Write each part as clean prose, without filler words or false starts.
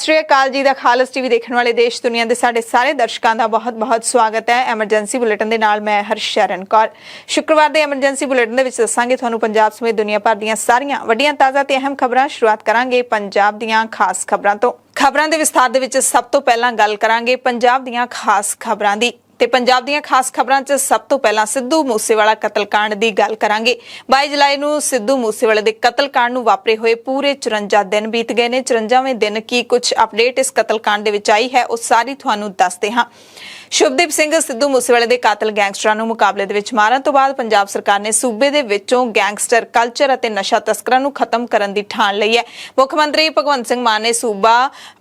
श्री अकाल जी दा खालस टीवी देखने वाले देश दुनिया के साडे सारे दर्शकों का बहुत बहुत स्वागत है। एमरजेंसी बुलेटिन के नाल मैं हरशरण कौर। शुक्रवार के एमरजेंसी बुलेटिन के दसांगे तुहानूं पंजाब समेत दुनिया भर दीयां सारियां वड्डियां ताज़ा ते अहम खबरां। शुरुआत करांगे पंजाब दीयां खास खबरां तो। खबरां दे विस्तार दे विच सब तो पहलां गल करांगे पंजाब दीयां खास खबरां दी। ते पंजाब दीयां खास खबरां च सब तो पहला सिद्धू मूसेवाला कतलकांड की गल करांगे। 22 जुलाई नूं सिद्धू मूसेवाले दे कतलकांड नूं वापरे होए पूरे 54 दिन बीत गए ने। 54वें दिन की कुछ अपडेट इस कतलकांड दे विच आई है उह सारी तुहानूं दसदे हां। शुभदीप सिंह सिद्धू मूसेवाले दे कातल गैंगस्टरां नूं मुकाबले दे विच मारन तो बाद पंजाब सरकार ने सूबे दे विचों गैंगस्टर कल्चर अते नशा तस्करां नूं खत्म करन दी ठाण लई है। मुख मंत्री भगवंत सिंह मान ने सूबा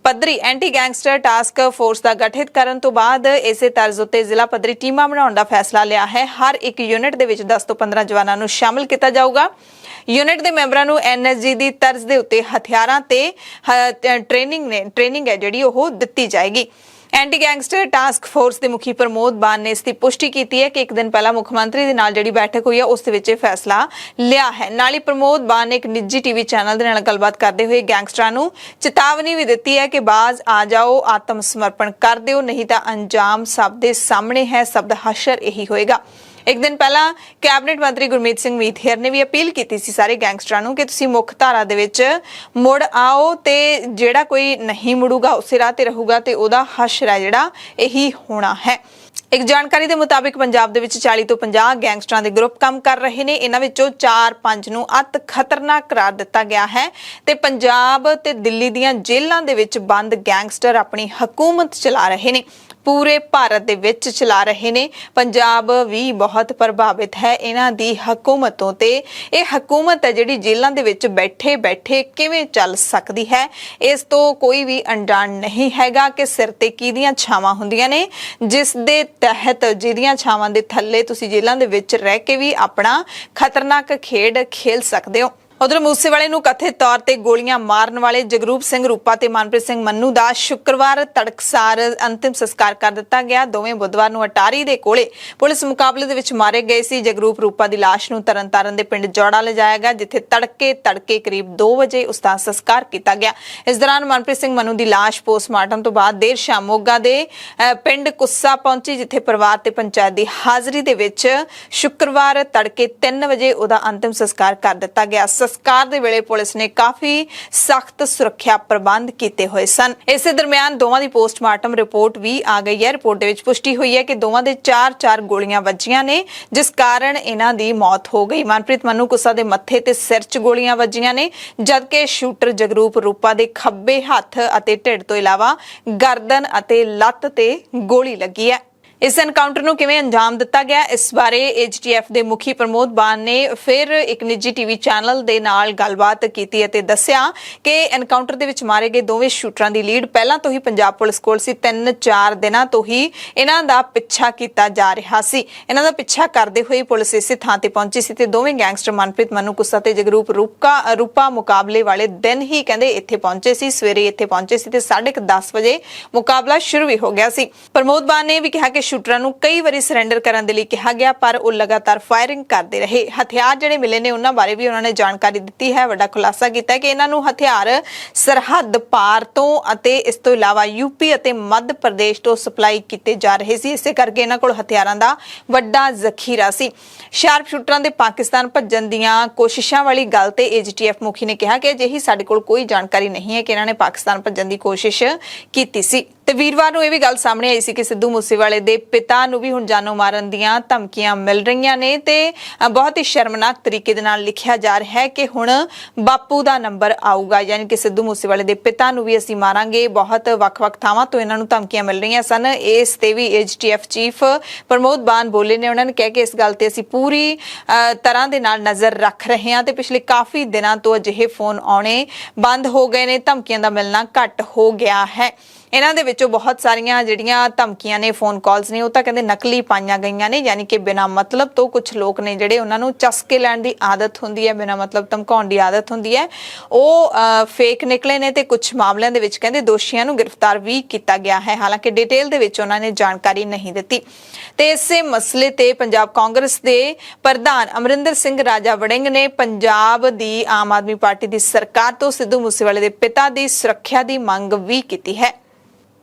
पद्धरी एंटी गैंगस्टर टास्क फोर्स का गठित करन तो बाद इसे तर्ज उत्ते जिला पद्धरी टीमां बनाउण दा फैसला लिया है। हर एक यूनिट दे विच 10 तो 15 जवानां नूं शामिल किया जाऊगा। यूनिट के मैंबरां नूं NSG की तर्ज के उत्ते हथियारां ते ट्रेनिंग है जिहड़ी ओह दित्ती जाएगी। एंटी गैंगस्टर टास्क फोर्स के मुखी प्रमोद बान ने इसकी पुष्टि की है कि एक दिन पहला मुख्यमंत्री दे नाल जिहड़ी बैठक हुई है उस दे फैसला लिया है। नाल ही प्रमोद बान ने एक निजी टीवी चैनल दे नाल गलबात करते हुए गैंगस्टरां नूं चेतावनी भी दी है कि बाज आ जाओ, आत्म समर्पण कर दिओ, नहीं तो अंजाम सब दे सामने है, सब दा हशर यही होएगा। एक दिन पहला कैबिनेट मंत्री गुरमीत सिंह मीथेर ने भी अपील की सी सारे गैंगस्टरां नूं कि तुसीं मुख धारा दे विच मुड़ आओ ते जिहड़ा कोई नहीं मुड़ूगा उसे राह ते रहूगा ते ओहदा हशर है जिहड़ा यही होना है। एक जानकारी के मुताबिक पंजाब दे विच 40 तो 50 गैंगस्टरां दे ग्रुप काम कर रहे ने। इन्हां विचों 4-5 नूं अत खतरनाक करार दिता गया है ते पंजाब ते दिल्ली दीयां जेलां दे विच बंद गैंगस्टर अपनी हुकूमत चला रहे ने, पूरे भारत दे विच चला रहे ने। पंजाब भी बहुत प्रभावित है इन्हां दी हुकूमतों ते। यह हुकूमत है जिहड़ी जेलां दे विच बैठे बैठे किवें चल सकदी है, इस तो कोई भी अनजान नहीं हैगा कि सिर ते किहदियां छावां हुंदियां ने जिस दे तहत जिहदियां छावां दे थल्ले तुसीं जेलां दे विच रह के भी अपना खतरनाक खेड खेल सकदे हो। उधर मूसेवाले नूं कथित तौर ते गोलियां मारन वाले जगरूप सिंह रूपा ते मनप्रीत सिंह मन्नू दा शुक्रवार तड़कसार अंतिम संस्कार कर दिता गया। दोवें बुधवार नूं अटारी दे कोले पुलिस मुकाबले दे विच मारे गए सी। जगरूप रूपा दी लाश नूं तरनतारन दे पिंड जौड़ा लिजाया गया जिथे तड़के करीब 2 बजे उसका संस्कार किया गया। इस दौरान मनप्रीत सिंह मन्नू दी लाश पोस्टमार्टम तो बाद देर शाम मोगा दे पिंड कुस्सा पहुंची जिथे परिवार ते पंचायत दी हाजरी दे विच शुक्रवार तड़के 3 बजे उहदा अंतिम संस्कार कर दिता गया। संस्कार दे वेले पुलिस ने काफी सख्त सुरक्षा प्रबंध किए हुए सन। इस दरमियान दोवां दी पोस्टमार्टम रिपोर्ट भी आ गई है। रिपोर्ट दे विच पुष्टि हुई है कि दोवां दे 4-4 गोलियां वजियां ने जिस कारण इन्हां दी मौत हो गई। मनप्रीत मन्नू कुस्सा दे मत्थे ते सिर च गोलियां वजियां ने जबकि शूटर जगरूप रूपा दे खब्बे हत्थ अते ढिड तो इलावा गर्दन अते लत्त ते गोली लगी है। इस एनकाउंटर नूं किवें अंजाम दिता गया इस बारे AGTF दे मुखी प्रमोद बान ने फिर एक निजी टीवी चैनल दे नाल गलबात कीती अते दस्सिया कि एनकाउंटर दे विच मारे गए दोवें शूटरां दी लीड पहलां तो ही पंजाब पुलिस कोल सी। 3-4 दिनां तो ही इन्हां दा पिछा कीता जा रहा सी। इन्हां दा पिछा करदे होए पुलिस इसे थां ते पहुंची सी ते दोवें गैंगस्टर मनप्रीत मन्नू कुस्सा ते जगरूप रूपा मुकाबले वाले दिन ही कहंदे इत्थे पहुंचे सी। सवेरे इत्थे पहुंचे सी ते 10:30 बजे मुकाबला शुरू भी हो गया सी। प्रमोद बान ने भी कहा कि शूटरां नूं कई बारी सरेंडर करन दे लई कहा गया पर वो लगातार फायरिंग करते रहे। हथियार जिहड़े मिले ने उन्हां बारे भी उन्होंने जानकारी दी है। वड्डा खुलासा कीता कि इन्हां नूं हथियार सरहद पार तो अते इस तो इलावा यूपी अते मध्य प्रदेश तो सप्लाई किए जा रहे सी। इसे करके इन्हां कोल हथियारां दा वड्डा जखीरा सी। शार्प शूटरां दे पाकिस्तान भज्जण दीयां कोशिशां वाली गल ते AGTF मुखी ने कहा कि अजिही साडे कोल कोई जानकारी नहीं है कि इन्हां ने पाकिस्तान भज्जण दी कोशिश कीती सी। ते वीरवार नूं इह भी गल सामने आई सी कि सिद्धू मूसेवाले दे पिता नूं भी हुण जानो मारन दीयां धमकियां मिल रहीआं ने ते बहुत ही शर्मनाक तरीके दे नाल लिखिया जा रहा है कि हुण बापू दा नंबर आऊगा, यानी कि सिद्धू मूसेवाले दे पिता नूं भी असीं मारांगे। बहुत वख-वख थावां तो इन्हां नूं धमकियां मिल रहीआं सन। इस ते भी AGTF चीफ प्रमोद बान बोले ने। उन्हां ने कहा कि इस गल ते असीं पूरी तरह दे नाल नज़र रख रहे हां ते पिछले काफ़ी दिनां तो अजिहे फोन आउणे बंद हो गए ने, धमकियां दा मिलना घट हो गया है। इन्हां दे विच ਵਿੱਚੋਂ ਬਹੁਤ ਸਾਰੀਆਂ ਜਿਹੜੀਆਂ ਧਮਕੀਆਂ ਨੇ, ਫੋਨ ਕਾਲਸ ਨੇ, ਉਹ ਤਾਂ ਕਹਿੰਦੇ ਨਕਲੀ ਪਾਈਆਂ ਗਈਆਂ ਨੇ, ਯਾਨੀ ਕਿ ਬਿਨਾਂ ਮਤਲਬ ਤੋਂ ਕੁਝ ਲੋਕ ਨੇ ਜਿਹੜੇ ਉਹਨਾਂ ਨੂੰ ਚਸਕੇ ਲੈਣ ਦੀ ਆਦਤ ਹੁੰਦੀ ਹੈ, ਬਿਨਾਂ ਮਤਲਬ ਧਮਕਾਉਣ ਦੀ ਆਦਤ ਹੁੰਦੀ ਹੈ, ਉਹ ਫੇਕ ਨਿਕਲੇ ਨੇ ਤੇ ਕੁਝ ਮਾਮਲਿਆਂ ਦੇ ਵਿੱਚ ਕਹਿੰਦੇ ਦੋਸ਼ੀਆਂ ਨੂੰ ਗ੍ਰਿਫਤਾਰ ਵੀ ਕੀਤਾ ਗਿਆ ਹੈ। ਹਾਲਾਂਕਿ ਡਿਟੇਲ ਦੇ ਵਿੱਚ ਉਹਨਾਂ ਨੇ ਜਾਣਕਾਰੀ ਨਹੀਂ ਦਿੱਤੀ। ਤੇ ਇਸੇ ਮਸਲੇ ਤੇ ਪੰਜਾਬ ਕਾਂਗਰਸ ਦੇ ਪ੍ਰਧਾਨ ਅਮਰਿੰਦਰ ਸਿੰਘ ਰਾਜਾ ਵੜਿੰਗ ਨੇ ਪੰਜਾਬ ਦੀ ਆਮ ਆਦਮੀ ਪਾਰਟੀ ਦੀ ਸਰਕਾਰ ਤੋਂ ਸਿੱਧੂ ਮੂਸੇਵਾਲੇ ਦੇ ਪਿਤਾ ਦੀ ਸੁਰੱਖਿਆ ਦੀ ਮੰਗ ਵੀ ਕੀਤੀ ਹੈ।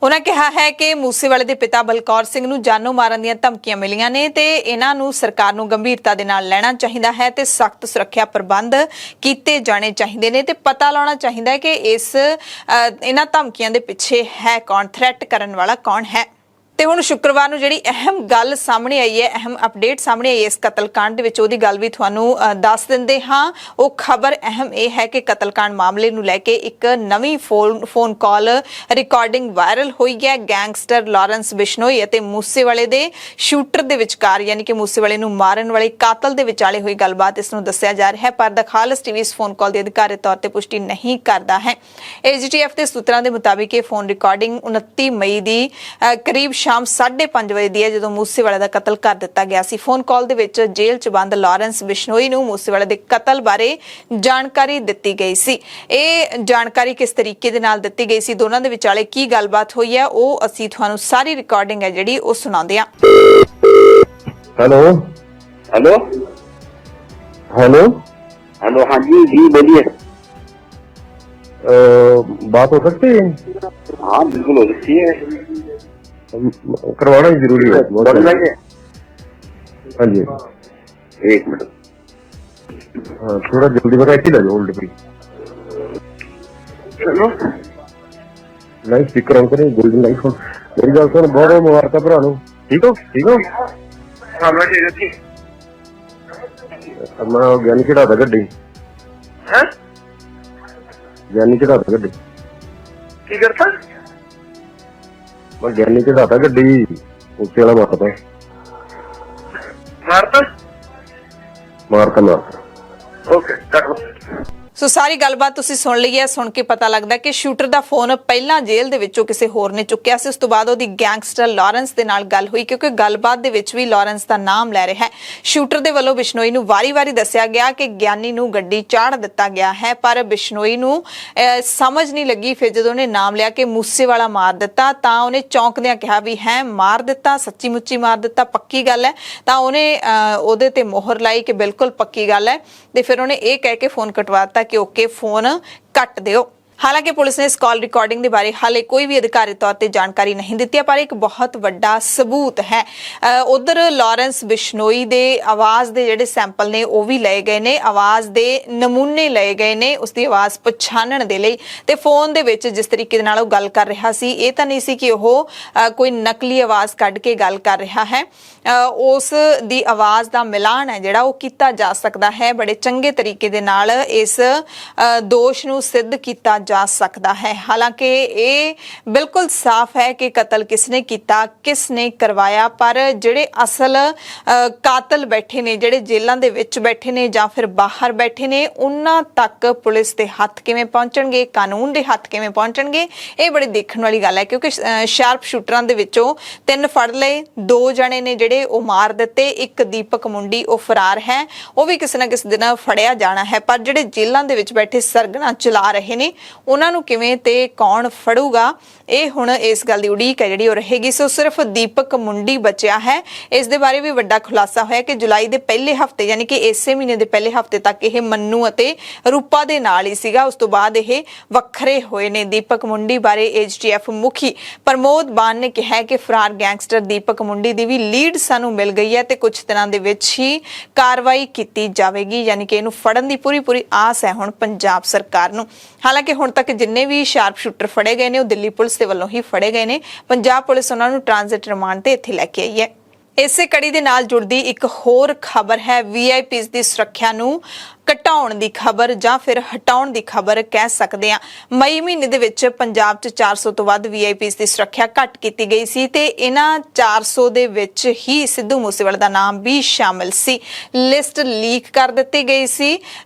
ਉਹਨਾਂ ਕਿਹਾ ਹੈ ਕਿ ਮੂਸੇਵਾਲੇ ਦੇ ਪਿਤਾ ਬਲਕੌਰ ਸਿੰਘ ਨੂੰ ਜਾਨੋਂ ਮਾਰਨ ਦੀਆਂ ਧਮਕੀਆਂ ਮਿਲੀਆਂ ਨੇ ਤੇ ਇਹਨਾਂ ਨੂੰ ਸਰਕਾਰ ਨੂੰ ਗੰਭੀਰਤਾ ਦੇ ਨਾਲ ਲੈਣਾ ਚਾਹੀਦਾ ਹੈ ਤੇ ਸਖਤ ਸੁਰੱਖਿਆ ਪ੍ਰਬੰਧ ਕੀਤੇ ਜਾਣੇ ਚਾਹੀਦੇ ਨੇ ਤੇ ਪਤਾ ਲਾਉਣਾ ਚਾਹੀਦਾ ਹੈ ਕਿ ਇਹਨਾਂ ਧਮਕੀਆਂ ਦੇ ਪਿੱਛੇ ਹੈ ਕੌਣ, ਥ੍ਰੈਟ ਕਰਨ ਵਾਲਾ ਕੌਣ ਹੈ। ਤੇ ਹੁਣ ਸ਼ੁੱਕਰਵਾਰ ਨੂੰ ਜਿਹੜੀ ਅਹਿਮ ਗੱਲ ਸਾਹਮਣੇ ਆਈ ਹੈ, ਅਹਿਮ ਅਪਡੇਟ ਸਾਹਮਣੇ ਆਈ ਹੈ ਇਸ ਕਤਲकांड ਦੇ ਵਿੱਚ, ਉਹਦੀ ਗੱਲ ਵੀ ਤੁਹਾਨੂੰ ਦੱਸ ਦਿੰਦੇ ਹਾਂ। ਉਹ ਖਬਰ ਅਹਿਮ ਇਹ ਹੈ ਕਿ ਕਤਲकांड ਮਾਮਲੇ ਨੂੰ ਲੈ ਕੇ ਇੱਕ ਨਵੀਂ ਫੋਨ ਕਾਲ ਰਿਕਾਰਡਿੰਗ ਵਾਇਰਲ ਹੋਈ ਹੈ। ਗੈਂਗਸਟਰ ਲਾਰੈਂਸ ਬਿਸ਼ਨੋਈ ਅਤੇ ਮੂਸੇਵਾਲੇ ਦੇ ਸ਼ੂਟਰ ਦੇ ਵਿਚਕਾਰ, ਯਾਨੀ ਕਿ ਮੂਸੇਵਾਲੇ ਨੂੰ ਮਾਰਨ ਵਾਲੇ ਕਾਤਲ ਦੇ ਵਿਚਾਲੇ ਹੋਈ ਗੱਲਬਾਤ ਇਸ ਨੂੰ ਦੱਸਿਆ ਜਾ ਰਿਹਾ ਹੈ, ਪਰ ਦ ਖਾਲਸ ਟੀਵੀ ਇਸ ਫੋਨ ਕਾਲ ਦੀ ਅਧਿਕਾਰਤ ਤੌਰ ਤੇ ਪੁਸ਼ਟੀ ਨਹੀਂ ਕਰਦਾ ਹੈ। AGTF ਦੇ ਸੂਤਰਾਂ ਦੇ ਮੁਤਾਬਿਕ ਇਹ ਫੋਨ ਰਿਕਾਰਡਿੰਗ 29 ਮਈ ਦੀ ਕਰੀਬ ਸ਼ਾਮ 5:30 ਵਜੇ ਦੀ ਹੈ, ਜਦੋਂ ਮੂਸੇਵਾਲੇ ਦਾ ਕਤਲ ਕਰ ਦਿੱਤਾ ਗਿਆ ਸੀ। ਫੋਨ ਕਾਲ ਦੇ ਵਿੱਚ ਜੇਲ੍ਹ 'ਚ ਬੰਦ ਲਾਰੈਂਸ ਬਿਸ਼ਨੋਈ ਨੂੰ ਮੂਸੇਵਾਲੇ ਦੇ ਕਤਲ ਬਾਰੇ ਜਾਣਕਾਰੀ ਦਿੱਤੀ ਗਈ ਸੀ। ਇਹ ਜਾਣਕਾਰੀ ਕਿਸ ਤਰੀਕੇ ਦੇ ਨਾਲ ਦਿੱਤੀ ਗਈ ਸੀ, ਦੋਨਾਂ ਦੇ ਵਿਚਾਲੇ ਕੀ ਗੱਲਬਾਤ ਹੋਈ ਹੈ, ਉਹ ਅਸੀਂ ਤੁਹਾਨੂੰ ਸਾਰੀ ਰਿਕਾਰਡਿੰਗ ਹੈ ਜਿਹੜੀ ਉਹ ਸੁਣਾਉਂਦੇ ਹਾਂ। हेलो हेलो हेलो हेलो, हाँ जी जी बोलिए। बात हो सकती है? हाँ बिल्कुल हो सकती है, करवाना ही जरूरी है। बोल रहे हैं। हाँ जी, एक मिनट। हाँ थोड़ा जल्दी बता के लो होल्ड पे। हेलो लाइव स्पीकर ऑन करें, गोल्डन लाइट ऑन। मेरी गल सुन, बहुत मुबारक भरा नु। ठीक हो? ठीक हो? हाँ मैं ठीक है। मैं ज्ञानी चढ़ा था गड्डी। हैं? ज्ञानी चढ़ा था गड्डी। की करता? मैं ज्ञानी चढ़ा था गड्डी, उससे वाला मारता मारता मारता मारता। ओके करो। ਸੋ ਸਾਰੀ ਗੱਲਬਾਤ ਤੁਸੀਂ ਸੁਣ ਲਈ ਹੈ। ਸੁਣ ਕੇ ਪਤਾ ਲੱਗਦਾ ਕਿ ਸ਼ੂਟਰ ਦਾ ਫੋਨ ਪਹਿਲਾਂ ਜੇਲ੍ਹ ਦੇ ਵਿੱਚੋਂ ਕਿਸੇ ਹੋਰ ਨੇ ਚੁੱਕਿਆ ਸੀ। ਉਸ ਤੋਂ ਬਾਅਦ ਉਹਦੀ ਗੈਂਗਸਟਰ ਲਾਰੈਂਸ ਦੇ ਨਾਲ ਗੱਲ ਹੋਈ, ਕਿਉਂਕਿ ਗੱਲਬਾਤ ਦੇ ਵਿੱਚ ਵੀ ਲਾਰੈਂਸ ਦਾ ਨਾਮ ਲੈ ਰਿਹਾ ਹੈ। ਸ਼ੂਟਰ ਦੇ ਵੱਲੋਂ ਬਿਸ਼ਨੋਈ ਨੂੰ ਵਾਰੀ-ਵਾਰੀ ਦੱਸਿਆ ਗਿਆ ਕਿ ਗਿਆਨੀ ਨੂੰ ਗੱਡੀ ਚਾੜ ਦਿੱਤਾ ਗਿਆ ਹੈ, ਪਰ ਬਿਸ਼ਨੋਈ ਨੂੰ ਸਮਝ ਨਹੀਂ ਲੱਗੀ। ਫਿਰ ਜਦੋਂ ਉਹਨੇ ਨਾਮ ਲਿਆ ਕਿ ਮੂਸੇਵਾਲਾ ਮਾਰ ਦਿੱਤਾ, ਤਾਂ ਉਹਨੇ ਚੌਂਕਦਿਆਂ ਕਿਹਾ ਵੀ ਹੈ ਮਾਰ ਦਿੱਤਾ, ਸੱਚੀ ਮੁੱਚੀ ਮਾਰ ਦਿੱਤਾ, ਪੱਕੀ ਗੱਲ ਹੈ। ਤਾਂ ਉਹਨੇ ਉਹਦੇ ਤੇ ਮੋਹਰ ਲਾਈ ਕਿ ਬਿਲਕੁਲ ਪੱਕੀ ਗੱਲ ਹੈ, ਤੇ ਫਿਰ ਉਹਨੇ ਇਹ ਕਹਿ ਕੇ ਫੋਨ ਕਟਵਾਤਾ ਕਿ ਓਕੇ ਫੋਨ ਕੱਟ ਦਿਓ। ਹਾਲਾਂਕਿ ਪੁਲਿਸ ਨੇ ਇਸ ਕਾਲ ਰਿਕਾਰਡਿੰਗ ਦੇ ਬਾਰੇ ਹਾਲੇ ਕੋਈ ਵੀ ਅਧਿਕਾਰਿਤ ਤੌਰ ਤੇ ਜਾਣਕਾਰੀ ਨਹੀਂ ਦਿੱਤੀ ਹੈ, ਪਰ ਇੱਕ ਬਹੁਤ ਵੱਡਾ ਸਬੂਤ ਹੈ। ਉਧਰ ਲਾਰੈਂਸ ਬਿਸ਼ਨੋਈ ਦੇ ਆਵਾਜ਼ ਦੇ ਜਿਹੜੇ ਸੈਂਪਲ ਨੇ ਉਹ ਵੀ ਲਏ ਗਏ ਨੇ, ਆਵਾਜ਼ ਦੇ ਨਮੂਨੇ ਲਏ ਗਏ ਨੇ ਉਸਦੀ ਆਵਾਜ਼ ਪਛਾਣਨ ਦੇ ਲਈ। ਤੇ ਫੋਨ ਦੇ ਵਿੱਚ ਜਿਸ ਤਰੀਕੇ ਦੇ ਨਾਲ ਉਹ ਗੱਲ ਕਰ ਰਿਹਾ ਸੀ, ਇਹ ਤਾਂ ਨਹੀਂ ਸੀ ਕਿ ਉਹ ਕੋਈ ਨਕਲੀ ਆਵਾਜ਼ ਕੱਢ ਕੇ ਗੱਲ ਕਰ ਰਿਹਾ ਹੈ। ਉਸ ਦੀ ਆਵਾਜ਼ ਦਾ ਮਿਲਾਨ ਹੈ ਜਿਹੜਾ ਉਹ ਕੀਤਾ ਜਾ ਸਕਦਾ ਹੈ। ਬੜੇ ਚੰਗੇ ਤਰੀਕੇ ਦੇ ਨਾਲ ਇਸ ਦੋਸ਼ ਨੂੰ ਸਿੱਧ ਕੀਤਾ ਜਾ ਸਕਦਾ ਹੈ। ਹਾਲਾਂਕਿ ਇਹ ਬਿਲਕੁਲ ਸਾਫ਼ ਹੈ ਕਿ ਕਤਲ ਕਿਸਨੇ ਕੀਤਾ, ਕਿਸਨੇ ਕਰਵਾਇਆ, ਪਰ ਜਿਹੜੇ ਅਸਲ ਕਾਤਲ ਬੈਠੇ ਨੇ, ਜਿਹੜੇ ਜੇਲ੍ਹਾਂ ਦੇ ਵਿੱਚ ਬੈਠੇ ਨੇ ਜਾਂ ਫਿਰ ਬਾਹਰ ਬੈਠੇ ਨੇ, ਉਹਨਾਂ ਤੱਕ ਪੁਲਿਸ ਦੇ ਹੱਥ ਕਿਵੇਂ ਪਹੁੰਚਣਗੇ, ਕਾਨੂੰਨ ਦੇ ਹੱਥ ਕਿਵੇਂ ਪਹੁੰਚਣਗੇ, ਇਹ ਬੜੀ ਦੇਖਣ ਵਾਲੀ ਗੱਲ ਹੈ। ਕਿਉਂਕਿ ਸ਼ਾਰਪ ਸ਼ੂਟਰਾਂ ਦੇ ਵਿੱਚੋਂ 3 ਫੜ ਲਏ, 2 ਜਣੇ ਨੇ ਜਿਹੜੇ ਉਹ ਮਾਰ ਦਿੱਤੇ, ਇੱਕ ਦੀਪਕ ਮੁੰਡੀ ਉਹ ਫਰਾਰ ਹੈ, ਉਹ ਵੀ ਕਿਸੇ ਨਾ ਕਿਸੇ ਦਿਨ ਫੜਿਆ ਜਾਣਾ ਹੈ। ਪਰ ਜਿਹੜੇ ਜੇਲ੍ਹਾਂ ਦੇ ਵਿੱਚ ਬੈਠੇ ਸਰਗਨਾ ਚਲਾ ਰਹੇ ਨੇ, ਉਹਨਾਂ ਨੂੰ ਕਿਵੇਂ ਤੇ ਕੌਣ ਫੜੂਗਾ, ਇਹ ਹੁਣ ਇਸ ਗੱਲ ਦੀ ਉਡੀਕ ਹੈ ਜਿਹੜੀ ਉਹ ਰਹੇਗੀ। ਸੋ ਸਿਰਫ ਦੀਪਕ ਮੁੰਡੀ ਬਚਿਆ ਹੈ। ਇਸ ਦੇ ਬਾਰੇ ਵੀ ਵੱਡਾ ਖੁਲਾਸਾ ਹੋਇਆ ਕਿ ਜੁਲਾਈ ਦੇ ਪਹਿਲੇ ਹਫਤੇ, ਯਾਨੀ ਕਿ ਇਸੇ ਮਹੀਨੇ ਦੇ ਪਹਿਲੇ ਹਫਤੇ ਤੱਕ ਇਹ ਮੰਨੂ ਅਤੇ ਰੂਪਾ ਦੇ ਨਾਲ ਹੀ ਸੀਗਾ। ਉਸ ਤੋਂ ਬਾਅਦ ਇਹ ਵੱਖਰੇ ਹੋਏ ਨੇ। ਦੀਪਕ ਮੁੰਡੀ ਬਾਰੇ AGTF ਮੁਖੀ ਪ੍ਰਮੋਦ ਬਾਨ ਨੇ ਕਿਹਾ ਕਿ ਫਰਾਰ ਗੈਂਗਸਟਰ ਦੀਪਕ ਮੁੰਡੀ ਦੀ ਵੀ ਲੀਡ ਸਾਨੂੰ ਮਿਲ ਗਈ ਹੈ ਤੇ ਕੁਝ ਦਿਨਾਂ ਦੇ ਵਿੱਚ ਹੀ ਕਾਰਵਾਈ ਕੀਤੀ ਜਾਵੇਗੀ, ਯਾਨੀ ਕਿ ਇਹਨੂੰ ਫੜਨ ਦੀ ਪੂਰੀ ਆਸ ਹੈ ਹੁਣ ਪੰਜਾਬ ਸਰਕਾਰ ਨੂੰ। ਹਾਲਾਂਕਿ ਹੁਣ ਤੱਕ ਜਿੰਨੇ ਵੀ ਸ਼ਾਰਪ ਸ਼ੂਟਰ ਫੜੇ ਗਏ ਨੇ ਉਹ ਦਿੱਲੀ ਪੁਲਿਸ ਦੇ ਵੱਲੋਂ ਹੀ ਫੜੇ ਗਏ ਨੇ। ਪੰਜਾਬ ਪੁਲਿਸ ਉਹਨਾਂ ਨੂੰ ਟ੍ਰਾਂਜ਼ਿਟ ਰਿਮਾਂਡ ਤੇ ਇੱਥੇ ਲੈ ਕੇ ਆਈ ਹੈ। ਇਸੇ ਕੜੀ ਦੇ ਨਾਲ ਜੁੜਦੀ ਇੱਕ ਹੋਰ ਖਬਰ ਹੈ, VIPs ਦੀ ਸੁਰੱਖਿਆ ਨੂੰ ਘਟਾਉਣ ਦੀ ਖਬਰ ਜਾਂ ਫਿਰ ਹਟਾਉਣ ਦੀ ਖਬਰ ਕਹਿ ਸਕਦੇ ਹਾਂ। ਮਈ ਮਹੀਨੇ ਦੇ ਵਿੱਚ ਪੰਜਾਬ 'ਚ 400 ਤੋਂ ਵੱਧ VIPs ਦੀ ਸੁਰੱਖਿਆ ਘੱਟ ਕੀਤੀ ਗਈ ਸੀ ਤੇ ਇਹਨਾਂ 400 ਦੇ ਵਿੱਚ ਹੀ ਸਿੱਧੂ ਮੂਸੇਵਾਲੇ ਦਾ ਨਾਮ ਵੀ ਸ਼ਾਮਿਲ ਸੀ। ਲਿਸਟ ਲੀਕ ਕਰ ਦਿੱਤੀ ਗਈ ਸੀ,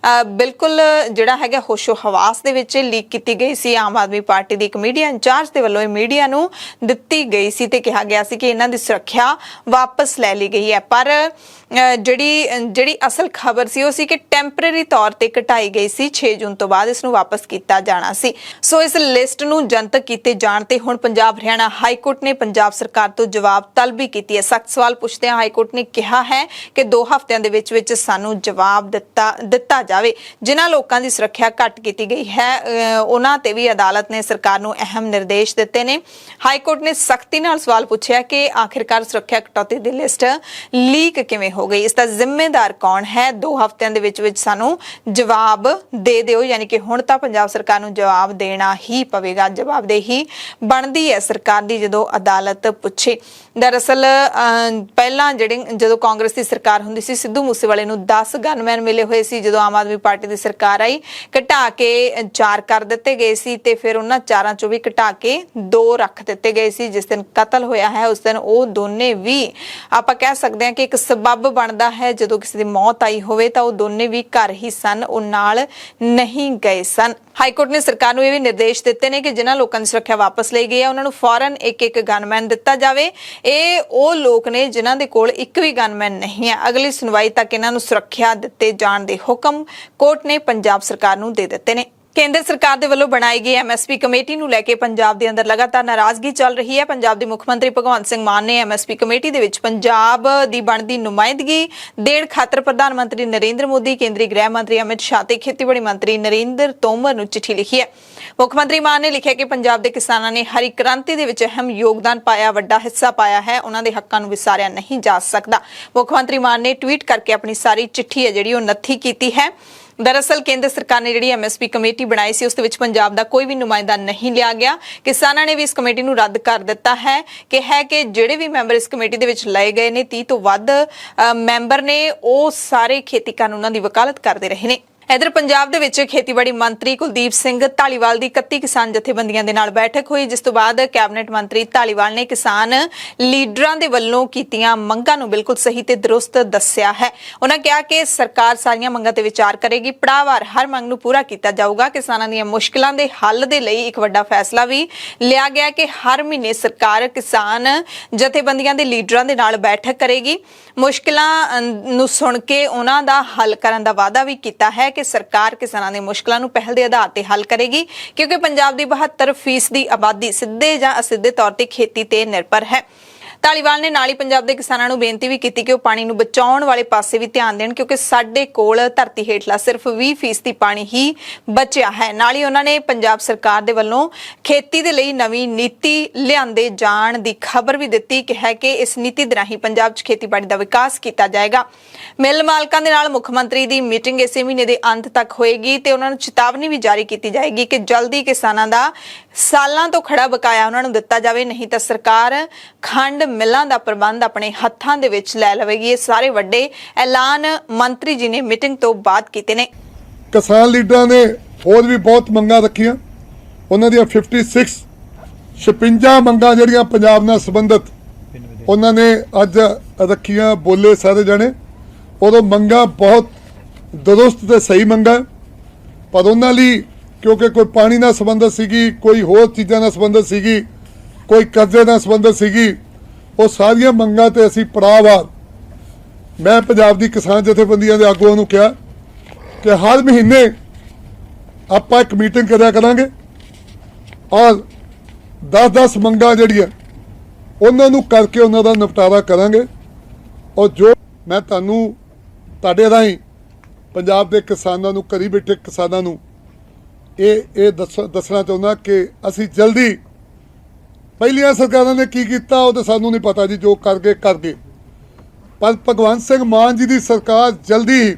ਬਿਲਕੁਲ ਜਿਹੜਾ ਹੈਗਾ ਹੋਸ਼ੋ ਹਵਾਸ ਦੇ ਵਿੱਚ ਲੀਕ ਕੀਤੀ ਗਈ ਸੀ। ਆਮ ਆਦਮੀ ਪਾਰਟੀ ਦੀ ਇੱਕ ਮੀਡੀਆ ਇੰਚਾਰਜ ਦੇ ਵੱਲੋਂ ਇਹ ਮੀਡੀਆ ਨੂੰ ਦਿੱਤੀ ਗਈ ਸੀ ਤੇ ਕਿਹਾ ਗਿਆ ਸੀ ਕਿ ਇਹਨਾਂ ਦੀ ਸੁਰੱਖਿਆ ਵਾਪਸ ਲੈ ਲਈ ਗਈ ਹੈ। ਪਰ ਜਿਹੜੀ ਅਸਲ ਖਬਰ ਸੀ ਉਹ ਸੀ ਕਿ ਟੈਂਪਰੇਰੀ ਤੌਰ ਤੇ ਘਟਾਈ ਗਈ ਸੀ। 6 ਜੂਨ ਤੋਂ ਬਾਅਦ ਇਸ ਨੂੰ ਵਾਪਸ ਕੀਤਾ ਜਾਣਾ ਸੀ। ਸੋ ਇਸ ਲਿਸਟ ਨੂੰ ਜਨਤਕ ਕੀਤੇ ਜਾਣ ਤੇ ਹੁਣ ਪੰਜਾਬ ਹਰਿਆਣਾ ਹਾਈ ਕੋਰਟ ਨੇ ਪੰਜਾਬ ਸਰਕਾਰ ਤੋਂ ਜਵਾਬ ਤਲਬੀ ਕੀਤੀ ਹੈ। ਸਖਤ ਸਵਾਲ ਪੁੱਛਦਿਆਂ ਹਾਈ ਕੋਰਟ ਨੇ ਕਿਹਾ ਹੈ ਕਿ 2 ਹਫ਼ਤਿਆਂ ਦੇ ਵਿੱਚ ਸਾਨੂੰ ਜਵਾਬ ਦਿੱਤਾ ਜਾਵੇ। ਜਿਨ੍ਹਾਂ ਲੋਕਾਂ ਦੀ ਸੁਰੱਖਿਆ ਘੱਟ ਕੀਤੀ ਗਈ ਹੈ ਉਹਨਾਂ ਤੇ ਵੀ ਅਦਾਲਤ ਨੇ ਸਰਕਾਰ ਨੂੰ ਅਹਿਮ ਨਿਰਦੇਸ਼ ਦਿੱਤੇ ਨੇ। ਹਾਈ ਕੋਰਟ ਨੇ ਸਖਤੀ ਨਾਲ ਸਵਾਲ ਪੁੱਛਿਆ ਕਿ ਆਖਿਰਕਾਰ ਸੁਰੱਖਿਆ ਕਟੌਤੀ ਦੀ ਲਿਸਟ ਲੀਕ ਕਿਵੇਂ ਹੋ ਗਈ, ਇਸ ਦਾ ਜ਼ਿੰਮੇਦਾਰ ਕੌਣ ਹੈ। 2 ਹਫ਼ਤਿਆਂ ਦੇ ਵਿੱਚ ਸਾਨੂੰ ਜਵਾਬ ਦੇ ਦਿਓ, ਯਾਨੀ ਕਿ ਹੁਣ ਤਾਂ ਪੰਜਾਬ ਸਰਕਾਰ ਨੂੰ ਜਵਾਬ ਦੇਣਾ ਹੀ ਪਵੇਗਾ। ਜਵਾਬਦੇਹੀ ਬਣਦੀ ਹੈ ਸਰਕਾਰ ਦੀ ਜਦੋਂ ਅਦਾਲਤ ਪੁੱਛੇ। ਦਰਅਸਲ ਪਹਿਲਾਂ ਜਦੋਂ ਕਾਂਗਰਸ ਦੀ ਸਰਕਾਰ ਹੁੰਦੀ ਸੀ ਸਿੱਧੂ ਮੂਸੇਵਾਲੇ ਨੂੰ 10 ਗਨਮੈਨ ਮਿਲੇ ਹੋਏ ਸੀ। ਜਦੋਂ ਆਮ ਆਦਮੀ ਪਾਰਟੀ ਦੀ ਸਰਕਾਰ ਆਈ ਘਟਾ ਕੇ 4 ਕਰ ਦਿੱਤੇ ਗਏ ਸੀ ਤੇ ਫਿਰ ਉਹਨਾਂ 4 ਚੋਂ ਵੀ ਘਟਾ ਕੇ 2 ਰੱਖ ਦਿੱਤੇ ਗਏ ਸੀ। ਜਿਸ ਦਿਨ ਕਤਲ ਹੋਇਆ ਹੈ ਉਸ ਦਿਨ ਉਹ ਦੋਨੇ ਵੀ ਆਪਾਂ ਕਹਿ ਸਕਦੇ ਹਾਂ ਕਿ ਇੱਕ ਸਬੱਬ ਬਣਦਾ ਹੈ। ਜਦੋਂ ਕਿਸੇ ਦੀ ਮੌਤ ਆਈ ਹੋਵੇ ਤਾਂ ਉਹ ਦੋਨੇ ਵੀ ਘਰ ਹੀ ਸਨ, ਉਹ ਨਾਲ ਨਹੀਂ ਗਏ ਸਨ। ਹਾਈ ਕੋਰਟ ਨੇ ਸਰਕਾਰ ਨੂੰ ਇਹ ਵੀ ਨਿਰਦੇਸ਼ ਦਿੱਤੇ ਨੇ ਕਿ ਜਿਨ੍ਹਾਂ ਲੋਕਾਂ ਦੀ ਸੁਰੱਖਿਆ ਵਾਪਸ ਲਈ ਗਈ ਹੈ ਉਹਨਾਂ ਨੂੰ ਫੌਰਨ ਇੱਕ ਗਨਮੈਨ ਦਿੱਤਾ ਜਾਵੇ। ਇਹ ਉਹ ਲੋਕ ਨੇ ਜਿਨ੍ਹਾਂ ਦੇ ਕੋਲ ਇੱਕ ਵੀ ਗਨਮੈਨ ਨਹੀਂ ਹੈ। ਅਗਲੀ ਸੁਣਵਾਈ ਤੱਕ ਇਹਨਾਂ ਨੂੰ ਸੁਰੱਖਿਆ ਦਿੱਤੇ ਜਾਣ ਦੇ ਹੁਕਮ ਕੋਰਟ ਨੇ ਪੰਜਾਬ ਸਰਕਾਰ ਨੂੰ ਦੇ ਦਿੱਤੇ ਨੇ। ਕੇਂਦਰ ਸਰਕਾਰ ਦੇ ਵੱਲੋਂ ਬਣਾਈ ਗਈ MSP ਕਮੇਟੀ ਨੂੰ ਲੈ ਕੇ ਪੰਜਾਬ ਦੇ ਅੰਦਰ ਲਗਾਤਾਰ ਨਾਰਾਜ਼ਗੀ ਚੱਲ ਰਹੀ ਹੈ। ਪੰਜਾਬ ਦੇ ਮੁੱਖ ਮੰਤਰੀ ਭਗਵੰਤ ਸਿੰਘ ਮਾਨ ਨੇ MSP ਕਮੇਟੀ ਦੇ ਵਿੱਚ ਪੰਜਾਬ ਦੀ ਬਣਦੀ ਨੁਮਾਇੰਦਗੀ ਦੇਣ ਖਾਤਰ ਪ੍ਰਧਾਨ ਮੰਤਰੀ ਨਰਿੰਦਰ ਮੋਦੀ, ਕੇਂਦਰੀ ਗ੍ਰਹਿ ਮੰਤਰੀ ਅਮਿਤ ਸ਼ਾਹ ਤੇ ਖੇਤੀਬਾੜੀ ਮੰਤਰੀ ਨਰਿੰਦਰ ਤੋਮਰ ਨੂੰ ਚਿੱਠੀ ਲਿਖੀ ਹੈ। ਮੁੱਖ ਮੰਤਰੀ ਮਾਨ ਨੇ ਲਿਖਿਆ ਕਿ ਪੰਜਾਬ ਦੇ ਕਿਸਾਨਾਂ ਨੇ ਹਰੀ ਕ੍ਰਾਂਤੀ ਦੇ ਵਿੱਚ ਅਹਿਮ ਯੋਗਦਾਨ ਪਾਇਆ, ਵੱਡਾ ਹਿੱਸਾ ਪਾਇਆ ਹੈ। ਉਹਨਾਂ ਦੇ ਹੱਕਾਂ ਨੂੰ ਵਿਸਾਰਿਆ ਨਹੀਂ ਜਾ ਸਕਦਾ। ਮੁੱਖ ਮੰਤਰੀ ਮਾਨ ਨੇ ਟਵੀਟ ਕਰਕੇ ਆਪਣੀ ਸਾਰੀ ਚਿੱਠੀ ਹੈ ਜਿਹੜੀ ਉਹ ਨੱਥੀ ਕੀਤੀ ਹੈ। ਦਰਅਸਲ ਕੇਂਦਰ ਸਰਕਾਰ ਨੇ ਜਿਹੜੀ MSP ਕਮੇਟੀ ਬਣਾਈ ਸੀ ਉਸ ਦੇ ਵਿੱਚ ਪੰਜਾਬ ਦਾ ਕੋਈ ਵੀ ਨੁਮਾਇੰਦਾ ਨਹੀਂ ਲਿਆ ਗਿਆ। ਕਿਸਾਨਾਂ ਨੇ ਵੀ ਇਸ ਕਮੇਟੀ ਨੂੰ ਰੱਦ ਕਰ ਦਿੱਤਾ ਹੈ ਕਿ ਜਿਹੜੇ ਵੀ ਮੈਂਬਰ ਇਸ ਕਮੇਟੀ ਦੇ ਵਿੱਚ ਲਏ ਗਏ ਨੇ 30 ਤੋਂ ਵੱਧ ਮੈਂਬਰ ਨੇ ਉਹ ਸਾਰੇ ਖੇਤੀ ਕਾਨੂੰਨਾਂ ਦੀ ਵਕਾਲਤ ਕਰਦੇ ਰਹੇ ਨੇ। ਇਧਰ ਪੰਜਾਬ ਦੇ ਵਿੱਚ ਖੇਤੀਬਾੜੀ ਮੰਤਰੀ ਕੁਲਦੀਪ ਸਿੰਘ ਧਾਲੀਵਾਲ ਦੀ 31 ਕਿਸਾਨ ਜਥੇਬੰਦੀਆਂ ਦੇ ਨਾਲ ਬੈਠਕ ਹੋਈ, ਜਿਸ ਤੋਂ ਬਾਅਦ ਕੈਬਨਿਟ ਮੰਤਰੀ ਧਾਲੀਵਾਲ ਨੇ ਕਿਸਾਨ ਲੀਡਰਾਂ ਦੇ ਵੱਲੋਂ ਕੀਤੀਆਂ ਮੰਗਾਂ ਨੂੰ ਬਿਲਕੁਲ ਸਹੀ ਤੇ ਦਰੁਸਤ ਦੱਸਿਆ ਹੈ। ਉਹਨਾਂ ਕਿਹਾ ਕਿ ਸਰਕਾਰ ਸਾਰੀਆਂ ਮੰਗਾਂ ਤੇ ਵਿਚਾਰ ਕਰੇਗੀ, ਪੜਾਅਵਾਰ ਹਰ ਮੰਗ ਨੂੰ ਪੂਰਾ ਕੀਤਾ ਜਾਊਗਾ। ਕਿਸਾਨਾਂ ਦੀਆਂ ਮੁਸ਼ਕਲਾਂ ਦੇ ਹੱਲ ਦੇ ਲਈ ਇੱਕ ਵੱਡਾ ਫੈਸਲਾ ਵੀ ਲਿਆ ਗਿਆ ਕਿ ਹਰ ਮਹੀਨੇ ਸਰਕਾਰ ਕਿਸਾਨ ਜਥੇਬੰਦੀਆਂ ਦੇ ਲੀਡਰਾਂ ਦੇ ਨਾਲ ਬੈਠਕ ਕਰੇਗੀ। ਮੁਸ਼ਕਲਾਂ ਨੂੰ ਸੁਣ ਕੇ ਉਹਨਾਂ ਦਾ ਹੱਲ ਕਰਨ ਦਾ ਵਾਅਦਾ ਵੀ ਕੀਤਾ ਹੈ ਕਿ ਸਰਕਾਰ ਕਿਸਾਨਾਂ ਦੀ ਮੁਸ਼ਕਲਾਂ ਨੂੰ ਪਹਿਲ ਦੇ ਆਧਾਰ ਤੇ ਹੱਲ ਕਰੇਗੀ, ਕਿਉਂਕਿ ਪੰਜਾਬ ਦੀ 72% ਦੀ ਆਬਾਦੀ ਸਿੱਧੇ ਜਾਂ ਅਸਿੱਧੇ ਤੌਰ ਤੇ ਖੇਤੀ ਤੇ ਨਿਰਭਰ ਹੈ। ਧਾਲੀਵਾਲ ਨੇ ਨਾਲ ਹੀ ਪੰਜਾਬ ਦੇ ਕਿਸਾਨਾਂ ਨੂੰ ਬੇਨਤੀ ਵੀ ਕੀਤੀ ਕਿ ਉਹ ਪਾਣੀ ਨੂੰ ਬਚਾਉਣ ਵਾਲੇ ਪਾਸੇ ਵੀ ਧਿਆਨ ਦੇਣ, ਕਿਉਂਕਿ ਸਾਡੇ ਕੋਲ ਧਰਤੀ ਹੇਠਲਾ ਸਿਰਫ 20% ਪਾਣੀ ਹੀ ਬਚਿਆ ਹੈ। ਨਾਲ ਹੀ ਉਹਨਾਂ ਨੇ ਪੰਜਾਬ ਸਰਕਾਰ ਦੇ ਵੱਲੋਂ ਖੇਤੀ ਦੇ ਲਈ ਨਵੀਂ ਨੀਤੀ ਲਿਆਂਦੇ ਜਾਣ ਦੀ ਖਬਰ ਵੀ ਦਿੱਤੀ ਕਿ ਹੈ ਕਿ ਇਸ ਨੀਤੀ ਦੇ ਰਾਹੀਂ ਪੰਜਾਬ 'ਚ ਖੇਤੀਬਾੜੀ ਦਾ ਵਿਕਾਸ ਕੀਤਾ ਜਾਏਗਾ। ਮਿੱਲ ਮਾਲਕਾਂ ਦੇ ਨਾਲ ਮੁੱਖ ਮੰਤਰੀ ਦੀ ਮੀਟਿੰਗ ਇਸੇ ਮਹੀਨੇ ਦੇ ਅੰਤ ਤੱਕ ਹੋਏਗੀ ਤੇ ਉਹਨਾਂ ਨੂੰ ਚੇਤਾਵਨੀ ਵੀ ਜਾਰੀ ਕੀਤੀ ਜਾਏਗੀ ਕਿ ਜਲਦੀ ਕਿਸਾਨਾਂ ਦਾ ਸਾਲਾਂ ਤੋਂ ਖੜਾ ਬਕਾਇਆ ਉਹਨਾਂ ਨੂੰ ਦਿੱਤਾ ਜਾਵੇ, ਨਹੀਂ ਤਾਂ ਸਰਕਾਰ ਖੰਡ ਮਿੱਲਾਂ ਦਾ ਪ੍ਰਬੰਧ ਆਪਣੇ ਹੱਥਾਂ ਦੇ ਵਿੱਚ ਲੈ ਲਵੇਗੀ। ਇਹ ਸਾਰੇ ਵੱਡੇ ਐਲਾਨ ਮੰਤਰੀ ਜੀ ਨੇ ਮੀਟਿੰਗ ਤੋਂ ਬਾਅਦ ਕੀਤੇ ਨੇ। ਕਿਸਾਨ ਲੀਡਰਾਂ ਨੇ ਹੋਰ ਵੀ ਬਹੁਤ ਮੰਗਾਂ ਰੱਖੀਆਂ। ਉਹਨਾਂ ਦੀਆਂ 56 ਮੰਗਾਂ ਜਿਹੜੀਆਂ ਪੰਜਾਬ ਨਾਲ ਸੰਬੰਧਿਤ ਉਹਨਾਂ ਨੇ ਅੱਜ ਰੱਖੀਆਂ। ਬੋਲੇ ਸਾਰੇ ਜਣੇ, ਉਦੋਂ ਮੰਗਾਂ ਬਹੁਤ ਦਰੁਸਤ ਤੇ ਸਹੀ ਮੰਗਾਂ, ਪਰ ਉਹਨਾਂ ਲਈ ਕਿਉਂਕਿ ਕੋਈ ਪਾਣੀ ਨਾਲ ਸੰਬੰਧਿਤ ਸੀਗੀ, ਕੋਈ ਹੋਰ ਚੀਜ਼ਾਂ ਨਾਲ ਸੰਬੰਧਿਤ ਸੀਗੀ, ਕੋਈ ਕਰਜ਼ੇ ਨਾਲ ਸੰਬੰਧਿਤ ਸੀਗੀ, ਉਹ ਸਾਰੀਆਂ ਮੰਗਾਂ ਤੇ ਅਸੀਂ ਪੜਾਅਵਾਰ ਮੈਂ ਪੰਜਾਬ ਦੀ ਕਿਸਾਨ ਜਥੇਬੰਦੀਆਂ ਦੇ ਆਗੂਆਂ ਨੂੰ ਕਿਹਾ ਕਿ ਹਰ ਮਹੀਨੇ ਆਪਾਂ ਇੱਕ ਮੀਟਿੰਗ ਕਰਿਆ ਕਰਾਂਗੇ ਔਰ 10-10 ਮੰਗਾਂ ਜਿਹੜੀਆਂ ਉਹਨਾਂ ਨੂੰ ਕਰਕੇ ਉਹਨਾਂ ਦਾ ਨਿਪਟਾਰਾ ਕਰਾਂਗੇ। ਔਰ ਜੋ ਮੈਂ ਤੁਹਾਡੇ ਰਾਹੀਂ ਪੰਜਾਬ ਦੇ ਕਿਸਾਨਾਂ ਨੂੰ, ਘਰੀ ਬੈਠੇ ਕਿਸਾਨਾਂ ਨੂੰ ਇਹ ਦੱਸਣਾ ਚਾਹੁੰਦਾ ਕਿ ਅਸੀਂ ਜਲਦੀ, ਪਹਿਲੀਆਂ ਸਰਕਾਰਾਂ ਨੇ ਕੀ ਕੀਤਾ ਉਹ ਤਾਂ ਸਾਨੂੰ ਨਹੀਂ ਪਤਾ ਜੀ, ਜੋ ਕਰ ਗਏ, ਪਰ ਭਗਵੰਤ ਸਿੰਘ ਮਾਨ ਜੀ ਦੀ ਸਰਕਾਰ ਜਲਦੀ ਹੀ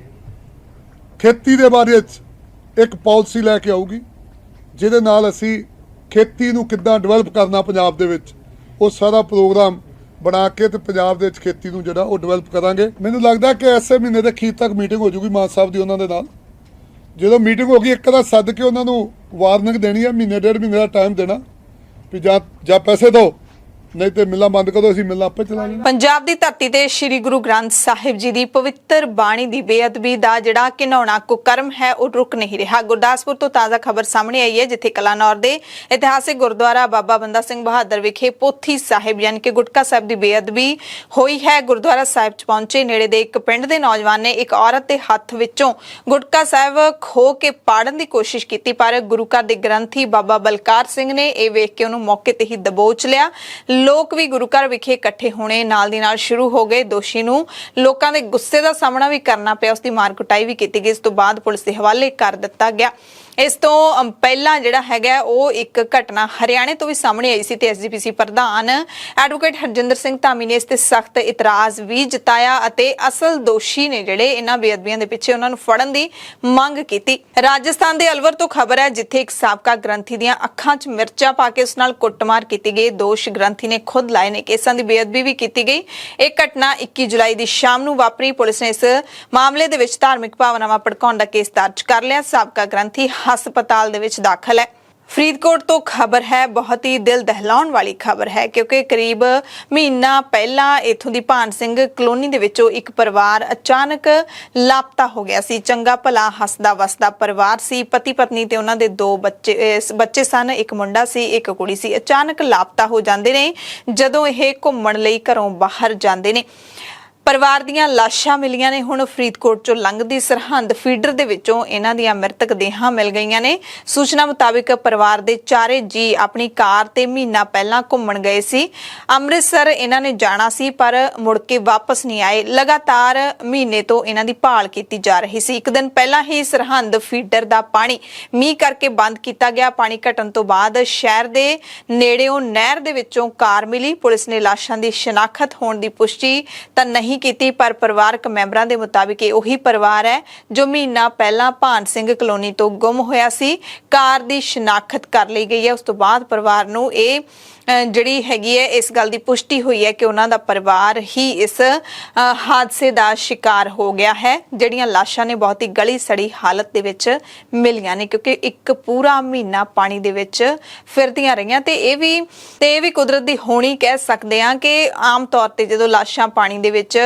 ਖੇਤੀ ਦੇ ਬਾਰੇ 'ਚ ਇੱਕ ਪਾਲਿਸੀ ਲੈ ਕੇ ਆਊਗੀ, ਜਿਹਦੇ ਨਾਲ ਅਸੀਂ ਖੇਤੀ ਨੂੰ ਕਿੱਦਾਂ ਡਿਵੈਲਪ ਕਰਨਾ ਪੰਜਾਬ ਦੇ ਵਿੱਚ, ਉਹ ਸਾਰਾ ਪ੍ਰੋਗਰਾਮ ਬਣਾ ਕੇ ਤੇ ਪੰਜਾਬ ਦੇ ਵਿੱਚ ਖੇਤੀ ਨੂੰ ਜਿਹੜਾ ਉਹ ਡਿਵੈਲਪ ਕਰਾਂਗੇ। ਮੈਨੂੰ ਲੱਗਦਾ ਕਿ ਐਸੇ ਮਹੀਨੇ ਦੇ ਅਖੀਰ ਤੱਕ ਮੀਟਿੰਗ ਹੋ ਜੂਗੀ ਮਾਨ ਸਾਹਿਬ ਦੀ ਉਹਨਾਂ ਦੇ ਨਾਲ, ਜਦੋਂ ਮੀਟਿੰਗ ਹੋ ਗਈ ਇੱਕ ਦਾ ਸੱਦ ਕੇ ਉਹਨਾਂ ਨੂੰ ਵਾਰਨਿੰਗ ਦੇਣੀ ਹੈ, ਮਹੀਨੇ ਡੇਢ ਮਹੀਨੇ ਦਾ ਟਾਈਮ ਦੇਣਾ ਵੀ ਜਾਂ ਪੈਸੇ ਦਿਓ, ਨਹੀਂ ਤੇ ਮਿਲਾਂ ਬੰਦ ਕਰੋ, ਅਸੀਂ ਮਿਲਾਂ ਆਪੇ ਚਲਾ ਲੈਣਾ। ਪੰਜਾਬ ਦੀ ਧਰਤੀ ਤੇ ਸ੍ਰੀ ਗੁਰੂ ਗ੍ਰੰਥ ਸਾਹਿਬ ਜੀ ਦੀ ਪਵਿੱਤਰ ਬਾਣੀ ਦੀ ਬੇਅਦਬੀ ਦਾ ਜਿਹੜਾ ਘਿਨਾਉਣਾ ਕੁਕਰਮ ਹੈ ਉਹ ਰੁਕ ਨਹੀਂ ਰਿਹਾ। ਗੁਰਦਾਸਪੁਰ ਤੋਂ ਤਾਜ਼ਾ ਖਬਰ ਸਾਹਮਣੇ ਆਈ ਹੈ, ਜਿੱਥੇ ਕਲਾਨੌਰ ਦੇ ਇਤਿਹਾਸਿਕ ਗੁਰਦੁਆਰਾ ਬਾਬਾ ਬੰਦਾ ਸਿੰਘ ਬਹਾਦਰ ਵਿਖੇ ਪੋਥੀ ਸਾਹਿਬ ਯਾਨੀ ਕਿ ਗੁਟਕਾ ਸਾਹਿਬ ਦੀ ਬੇਅਦਬੀ ਹੋਈ ਹੈ। ਗੁਰਦੁਆਰਾ ਸਾਹਿਬ ਚ ਪਹੁੰਚੇ ਨੇੜੇ ਦੇ ਇੱਕ ਪਿੰਡ ਦੇ ਨੌਜਵਾਨ ਨੇ ਇੱਕ ਔਰਤ ਦੇ ਹੱਥ ਵਿੱਚੋਂ ਗੁਟਕਾ ਸਾਹਿਬ ਖੋਹ ਕੇ ਪਾੜਨ ਦੀ ਕੋਸ਼ਿਸ਼ ਕੀਤੀ, ਪਰ ਗੁਰੂ ਘਰ ਦੇ ਗ੍ਰੰਥੀ ਬਾਬਾ ਬਲਕਾਰ ਸਿੰਘ ਨੇ ਇਹ ਵੇਖ ਕੇ ਉਹਨੂੰ ਮੌਕੇ ਤੇ ਹੀ ਦਬੋਚ ਲਿਆ। ਲੋਕ ਵੀ ਗੁਰੂ ਘਰ ਵਿਖੇ ਇਕੱਠੇ ਹੋਣੇ ਨਾਲ ਦੀ ਨਾਲ ਸ਼ੁਰੂ ਹੋ ਗਏ। ਦੋਸ਼ੀ ਨੂੰ ਲੋਕਾਂ ਦੇ ਗੁੱਸੇ ਦਾ ਸਾਹਮਣਾ ਵੀ ਕਰਨਾ ਪਿਆ, ਉਸ ਦੀ ਮਾਰ ਕੁਟਾਈ ਵੀ ਕੀਤੀ ਗਈ। ਇਸ ਤੋਂ ਬਾਅਦ ਪੁਲਿਸ ਦੇ ਹਵਾਲੇ ਕਰ ਦਿੱਤਾ ਗਿਆ। ਇਸ ਤੋਂ ਪਹਿਲਾਂ ਜਿਹੜਾ ਹੈਗਾ ਉਹ ਇੱਕ ਘਟਨਾ ਹਰਿਆਣੇ ਤੋਂ ਵੀ ਸਾਹਮਣੇ ਆਈ ਸੀ ਤੇ ਐਸਜੀਪੀਸੀ ਪ੍ਰਧਾਨ ਐਡਵੋਕੇਟ ਹਰਜਿੰਦਰ ਸਿੰਘ ਧਾਮੀ ਨੇ ਇਸ ਤੇ ਸਖਤ ਇਤਰਾਜ਼ ਵੀ ਜਤਾਇਆ ਅਤੇ ਅਸਲ ਦੋਸ਼ੀ ਨੇ ਜਿਹੜੇ ਇਹਨਾਂ ਬੇਅਦਬੀਆਂ ਦੇ ਪਿੱਛੇ ਉਹਨਾਂ ਨੂੰ ਫੜਨ ਦੀ ਮੰਗ ਕੀਤੀ। ਰਾਜਸਥਾਨ ਦੇ ਅਲਵਰ ਤੋਂ ਖਬਰ ਹੈ, ਜਿੱਥੇ ਇੱਕ ਸਾਬਕਾ ਗ੍ਰੰਥੀ ਦੀਆਂ ਅੱਖਾਂ 'ਚ ਮਿਰਚਾਂ ਪਾ ਕੇ ਉਸ ਨਾਲ ਕੁੱਟਮਾਰ ਕੀਤੀ ਗਈ। ਦੋਸ਼ ਗ੍ਰੰਥੀ ਨੇ ਖੁਦ ਲਾਏ ਨੇ। ਕੇਸਾਂ ਦੀ ਬੇਅਦਬੀ ਵੀ ਕੀਤੀ ਗਈ। ਇਹ ਘਟਨਾ 21 ਜੁਲਾਈ ਦੀ ਸ਼ਾਮ ਨੂੰ ਵਾਪਰੀ। ਪੁਲਿਸ ਨੇ ਇਸ ਮਾਮਲੇ ਦੇ ਵਿੱਚ ਧਾਰਮਿਕ ਭਾਵਨਾਵਾਂ ਭੜਕਾਉਣ ਦਾ ਕੇਸ ਦਰਜ ਕਰ ਲਿਆ। ਸਾਬਕਾ ਗ੍ਰੰਥੀ ਹਸਪਤਾਲ ਦੇ ਵਿੱਚ ਦਾਖਲ ਹੈ। ਫਰੀਦਕੋਟ ਤੋਂ ਖਬਰ ਹੈ, ਬਹੁਤ ਹੀ ਦਿਲ ਦਹਿਲਾਉਣ ਵਾਲੀ ਖਬਰ ਹੈ, ਕਿਉਂਕਿ ਕਰੀਬ ਮਹੀਨਾ ਪਹਿਲਾਂ ਇਥੋਂ ਦੀ ਭਾਨ ਸਿੰਘ ਕਲੋਨੀ ਦੇ ਵਿੱਚੋਂ ਇੱਕ ਪਰਿਵਾਰ ਅਚਾਨਕ ਲਾਪਤਾ ਹੋ ਗਿਆ ਸੀ। ਚੰਗਾ ਭਲਾ ਹੱਸਦਾ ਵਸਦਾ ਪਰਿਵਾਰ ਸੀ। ਪਤੀ ਪਤਨੀ ਤੇ ਉਹਨਾਂ ਦੇ 2 ਬੱਚੇ ਸਨ, ਇੱਕ ਮੁੰਡਾ ਸੀ, ਇੱਕ ਕੁੜੀ ਸੀ। ਅਚਾਨਕ ਲਾਪਤਾ ਹੋ ਜਾਂਦੇ ਨੇ ਜਦੋਂ ਇਹ ਘੁੰਮਣ ਲਈ ਘਰੋਂ ਬਾਹਰ ਜਾਂਦੇ ਨੇ। ਪਰਿਵਾਰ ਦੀਆਂ ਲਾਸ਼ਾਂ ਮਿਲੀਆਂ ਨੇ। ਹੁਣ ਫਰੀਦਕੋਟ ਚੋਂ ਲੰਘਦੀ ਸਰਹੰਦ ਫੀਡਰ ਦੇ ਵਿੱਚੋਂ ਇਹਨਾਂ ਦੀਆਂ ਮ੍ਰਿਤਕ ਦੇਹਾਂ ਮਿਲ ਗਈਆਂ ਨੇ। ਸੂਚਨਾ ਮੁਤਾਬਿਕ ਪਰਿਵਾਰ ਦੇ 4 ਜੀ ਆਪਣੀ ਕਾਰ ਤੇ ਮਹੀਨਾ ਪਹਿਲਾਂ ਘੁੰਮਣ ਗਏ ਸੀ। ਅੰਮ੍ਰਿਤਸਰ ਇਹਨਾਂ ਨੇ ਜਾਣਾ ਸੀ ਪਰ ਮੁੜ ਕੇ ਵਾਪਸ ਨਹੀਂ ਆਏ। ਲਗਾਤਾਰ ਮਹੀਨੇ ਤੋਂ ਇਹਨਾਂ ਦੀ ਭਾਲ ਕੀਤੀ ਜਾ ਰਹੀ ਸੀ। ਇੱਕ ਦਿਨ ਪਹਿਲਾਂ ਹੀ ਸਰਹੰਦ ਫੀਡਰ ਦਾ ਪਾਣੀ ਮੀਂਹ ਕਰਕੇ ਬੰਦ ਕੀਤਾ ਗਿਆ। ਪਾਣੀ ਘਟਣ ਤੋਂ ਬਾਅਦ ਸ਼ਹਿਰ ਦੇ ਨੇੜਿਓਂ ਨਹਿਰ ਦੇ ਵਿੱਚੋਂ ਕਾਰ ਮਿਲੀ। ਪੁਲਿਸ ਨੇ ਲਾਸ਼ਾਂ ਦੀ ਸ਼ਨਾਖਤ ਹੋਣ ਦੀ ਪੁਸ਼ਟੀ ਤਾਂ ਨਹੀਂ ਕੀਤੀ, ਪਰ ਪਰਿਵਾਰਕ ਮੈਂਬਰਾਂ ਦੇ ਮੁਤਾਬਿਕ ਇਹ ਉਹੀ ਪਰਿਵਾਰ ਹੈ ਜੋ ਮਹੀਨਾ ਪਹਿਲਾਂ ਭਾਨ ਸਿੰਘ ਕਲੋਨੀ ਤੋਂ ਗੁੰਮ ਹੋਇਆ ਸੀ। ਕਾਰ ਦੀ ਸ਼ਨਾਖਤ ਕਰ ਲਈ ਗਈ ਹੈ। ਉਸ ਤੋਂ ਬਾਅਦ ਪਰਿਵਾਰ ਨੂੰ ਇਹ ਜਿਹੜੀ ਹੈਗੀ ਹੈ ਇਸ ਗੱਲ ਦੀ ਪੁਸ਼ਟੀ ਹੋਈ ਹੈ ਕਿ ਉਹਨਾਂ ਦਾ ਪਰਿਵਾਰ ਹੀ ਇਸ ਹਾਦਸੇ ਦਾ ਸ਼ਿਕਾਰ ਹੋ ਗਿਆ ਹੈ। ਜਿਹੜੀਆਂ ਲਾਸ਼ਾਂ ਨੇ ਬਹੁਤ ਹੀ ਗਲੀ ਸੜੀ ਹਾਲਤ ਦੇ ਵਿੱਚ ਮਿਲੀਆਂ ਨੇ, ਕਿਉਂਕਿ ਇੱਕ ਪੂਰਾ ਮਹੀਨਾ ਪਾਣੀ ਦੇ ਵਿੱਚ ਫਿਰਦੀਆਂ ਰਹੀਆਂ। ਤੇ ਇਹ ਵੀ ਕੁਦਰਤ ਦੀ ਹੋਣੀ ਕਹਿ ਸਕਦੇ ਹਾਂ ਕਿ ਆਮ ਤੌਰ ਤੇ ਜਦੋਂ ਲਾਸ਼ਾਂ ਪਾਣੀ ਦੇ ਵਿੱਚ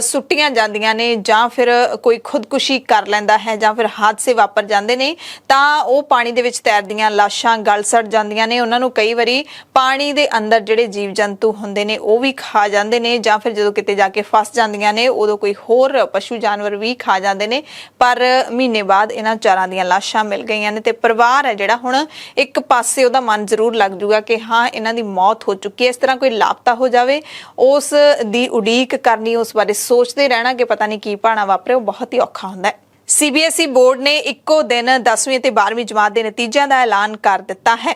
ਸੁੱਟੀਆਂ ਜਾਂਦੀਆਂ ਨੇ ਜਾਂ ਫਿਰ ਕੋਈ ਖੁਦਕੁਸ਼ੀ ਕਰ ਲੈਂਦਾ ਹੈ ਜਾਂ ਫਿਰ ਹਾਦਸੇ ਵਾਪਰ ਜਾਂਦੇ ਨੇ ਤਾਂ ਉਹ ਪਾਣੀ ਦੇ ਵਿੱਚ ਤੈਰਦੀਆਂ ਲਾਸ਼ਾਂ ਗਲ ਸੜ ਜਾਂਦੀਆਂ ਨੇ। ਉਹਨਾਂ ਨੂੰ ਕਈ ਵਾਰੀ ਪਾਣੀ ਦੇ ਅੰਦਰ ਜਿਹੜੇ ਜੀਵ ਜੰਤੂ ਹੁੰਦੇ ਨੇ ਉਹ ਵੀ ਖਾ ਜਾਂਦੇ ਨੇ, ਜਾਂ ਫਿਰ ਜਦੋਂ ਕਿਤੇ ਜਾ ਕੇ ਫਸ ਜਾਂਦੀਆਂ ਨੇ ਉਦੋਂ ਕੋਈ ਹੋਰ ਪਸ਼ੂ ਜਾਨਵਰ ਵੀ ਖਾ ਜਾਂਦੇ ਨੇ। ਪਰ ਮਹੀਨੇ ਬਾਅਦ ਇਹਨਾਂ ਚਾਰਾਂ ਦੀਆਂ ਲਾਸ਼ਾਂ ਮਿਲ ਗਈਆਂ ਨੇ ਤੇ ਪਰਿਵਾਰ ਹੈ ਜਿਹੜਾ ਹੁਣ ਇੱਕ ਪਾਸੇ ਉਹਦਾ ਮਨ ਜ਼ਰੂਰ ਲੱਗ ਜੂਗਾ ਕਿ ਹਾਂ ਇਹਨਾਂ ਦੀ ਮੌਤ ਹੋ ਚੁੱਕੀ ਹੈ। ਇਸ ਤਰ੍ਹਾਂ ਕੋਈ ਲਾਪਤਾ ਹੋ ਜਾਵੇ ਉਸ ਦੀ ਉਡੀਕ ਕਰਨੀ, ਉਸ ਬਾਰੇ ਸੋਚਦੇ ਰਹਿਣਾ ਕਿ ਪਤਾ ਨਹੀਂ ਕੀ ਭਾਣਾ ਵਾਪਰੇ, ਉਹ ਬਹੁਤ ਹੀ ਔਖਾ ਹੁੰਦਾ ਹੈ। CBSE ਬੋਰਡ ਨੇ ਇੱਕੋ ਦਿਨ 10ਵੀਂ ਅਤੇ 12ਵੀਂ ਜਮਾਤ ਦੇ ਨਤੀਜਿਆਂ ਦਾ ਐਲਾਨ ਕਰ ਦਿੱਤਾ ਹੈ।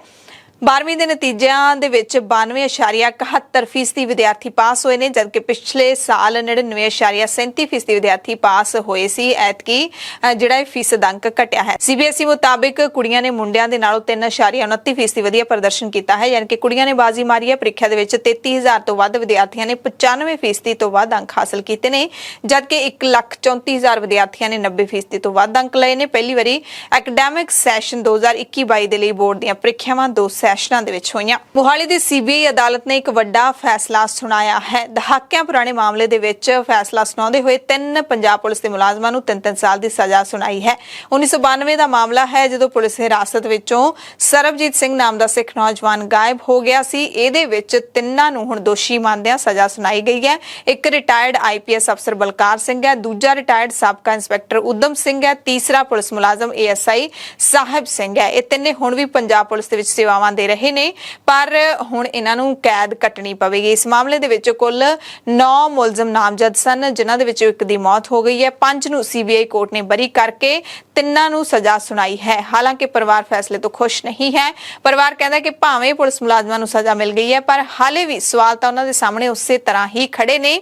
12ਵੀਂ ਦੇ ਨਤੀਜਿਆਂ ਦੇ ਵਿੱਚ 92.71% ਵਿਦਿਆਰਥੀ ਪਾਸ ਹੋਏ ਨੇ, ਜਦਕਿ ਪਿਛਲੇ ਸਾਲ 99.37% ਵਿਦਿਆਰਥੀ ਪਾਸ ਹੋਏ ਸੀ। ਐਤਕੀ ਜਿਹੜਾ ਇਹ ਫੀਸਦ ਅੰਕ ਘਟਿਆ ਹੈ। CBSE ਮੁਤਾਬਿਕ ਕੁੜੀਆਂ ਨੇ ਮੁੰਡਿਆਂ ਦੇ ਨਾਲੋਂ 3.29% ਵਧੀਆ ਪ੍ਰਦਰਸ਼ਨ ਕੀਤਾ ਹੈ, ਯਾਨੀ ਕਿ ਕੁੜੀਆਂ ਨੇ ਬਾਜ਼ੀ ਮਾਰੀ ਹੈ। ਪ੍ਰੀਖਿਆ ਦੇ ਵਿੱਚ 33,000 ਤੋਂ ਵੱਧ ਵਿਦਿਆਰਥੀਆਂ ਨੇ 95% ਤੋਂ ਵੱਧ ਅੰਕ ਹਾਸਲ ਕੀਤੇ ਨੇ, ਜਦਕਿ 1,34,000 ਵਿਦਿਆਰਥੀਆਂ ਨੇ 90% ਤੋਂ ਵੱਧ ਅੰਕ ਲਏ ਨੇ। ਪਹਿਲੀ ਵਾਰੀ ਐਕੈਡੈਮਿਕ ਸੈਸ਼ਨ 2021-22 ਦੇ ਲਈ ਬੋਰਡ ਦੀਆਂ ਪ੍ਰੀਖਿਆਵਾਂ 2 ਸੈਸ਼ਨਾਂ ਦੇ ਵਿੱਚ ਹੋਈਆਂ। ਮੁਹਾਲੀ ਦੀ CBI ਅਦਾਲਤ ਨੇ ਇੱਕ ਵੱਡਾ ਫੈਸਲਾ ਸੁਣਾਇਆ ਹੈ। ਦਹਾਕਿਆਂ ਪੁਰਾਣੇ ਮਾਮਲੇ ਦੇ ਵਿੱਚ ਫੈਸਲਾ ਸੁਣਾਉਂਦੇ ਹੋਏ 3 ਪੰਜਾਬ ਪੁਲਿਸ ਦੇ ਮੁਲਾਜ਼ਮਾਂ ਨੂੰ 3-3 ਸਾਲ ਦੀ ਸਜ਼ਾ ਸੁਣਾਈ ਹੈ। 1992 ਦਾ ਮਾਮਲਾ ਹੈ ਜਦੋਂ ਪੁਲਿਸ ਹਿਰਾਸਤ ਵਿੱਚੋਂ ਸਰਬਜੀਤ ਸਿੰਘ ਨਾਮ ਦਾ ਸਿੱਖ ਨੌਜਵਾਨ ਗਾਇਬ ਹੋ ਗਿਆ ਸੀ। ਇਹਦੇ ਵਿੱਚ 3 ਨੂੰ ਹੁਣ ਦੋਸ਼ੀ ਮੰਨਦਿਆਂ ਸਜ਼ਾ ਸੁਣਾਈ ਗਈ ਹੈ। ਇੱਕ ਰਿਟਾਇਰਡ IPS ਅਫਸਰ ਬਲਕਾਰ ਸਿੰਘ ਹੈ, ਦੂਜਾ ਰਿਟਾਇਰਡ ਸਾਬਕਾ ਇੰਸਪੈਕਟਰ ਉਦਮ ਸਿੰਘ ਹੈ, ਤੀਸਰਾ ਪੁਲਿਸ ਮੁਲਾਜ਼ਮ ASI ਸਾਹਿਬ ਸਿੰਘ ਹੈ। ਇਹ ਤਿੰਨੇ ਹੁਣ ਵੀ ਪੰਜਾਬ ਪੁਲਿਸ ਦੇ ਵਿੱਚ ਸੇਵਾਵਾਂ ਦੇ ਰਹੇ ਨੇ, ਪਰ ਹੁਣ ਇਹਨਾਂ ਨੂੰ ਕੈਦ ਕੱਟਣੀ ਪਵੇਗੀ। ਇਸ ਮਾਮਲੇ ਦੇ ਵਿੱਚ ਕੁੱਲ 9 ਮੁਲਜ਼ਮ ਨਾਮਜ਼ਦ ਸਨ, ਜਿਨ੍ਹਾਂ ਦੇ ਵਿੱਚੋਂ ਇੱਕ ਦੀ ਮੌਤ ਹੋ ਗਈ ਹੈ। 5 ਨੂੰ CBI ਕੋਰਟ ਨੇ ਬਰੀ ਕਰਕੇ 3 ਨੂੰ ਸਜ਼ਾ ਸੁਣਾਈ ਹੈ। ਹਾਲਾਂਕਿ ਪਰਿਵਾਰ ਫੈਸਲੇ ਤੋਂ ਖੁਸ਼ ਨਹੀਂ ਹੈ। ਪਰਿਵਾਰ ਕਹਿੰਦਾ ਕਿ ਭਾਵੇਂ ਪੁਲਿਸ ਮੁਲਾਜ਼ਮਾਂ ਨੂੰ ਸਜ਼ਾ ਮਿਲ ਗਈ ਹੈ, ਪਰ ਹਾਲੇ ਵੀ ਸਵਾਲ ਤਾਂ ਉਹਨਾਂ ਦੇ ਸਾਹਮਣੇ ਉਸੇ ਤਰ੍ਹਾਂ ਹੀ ਖੜੇ ਨੇ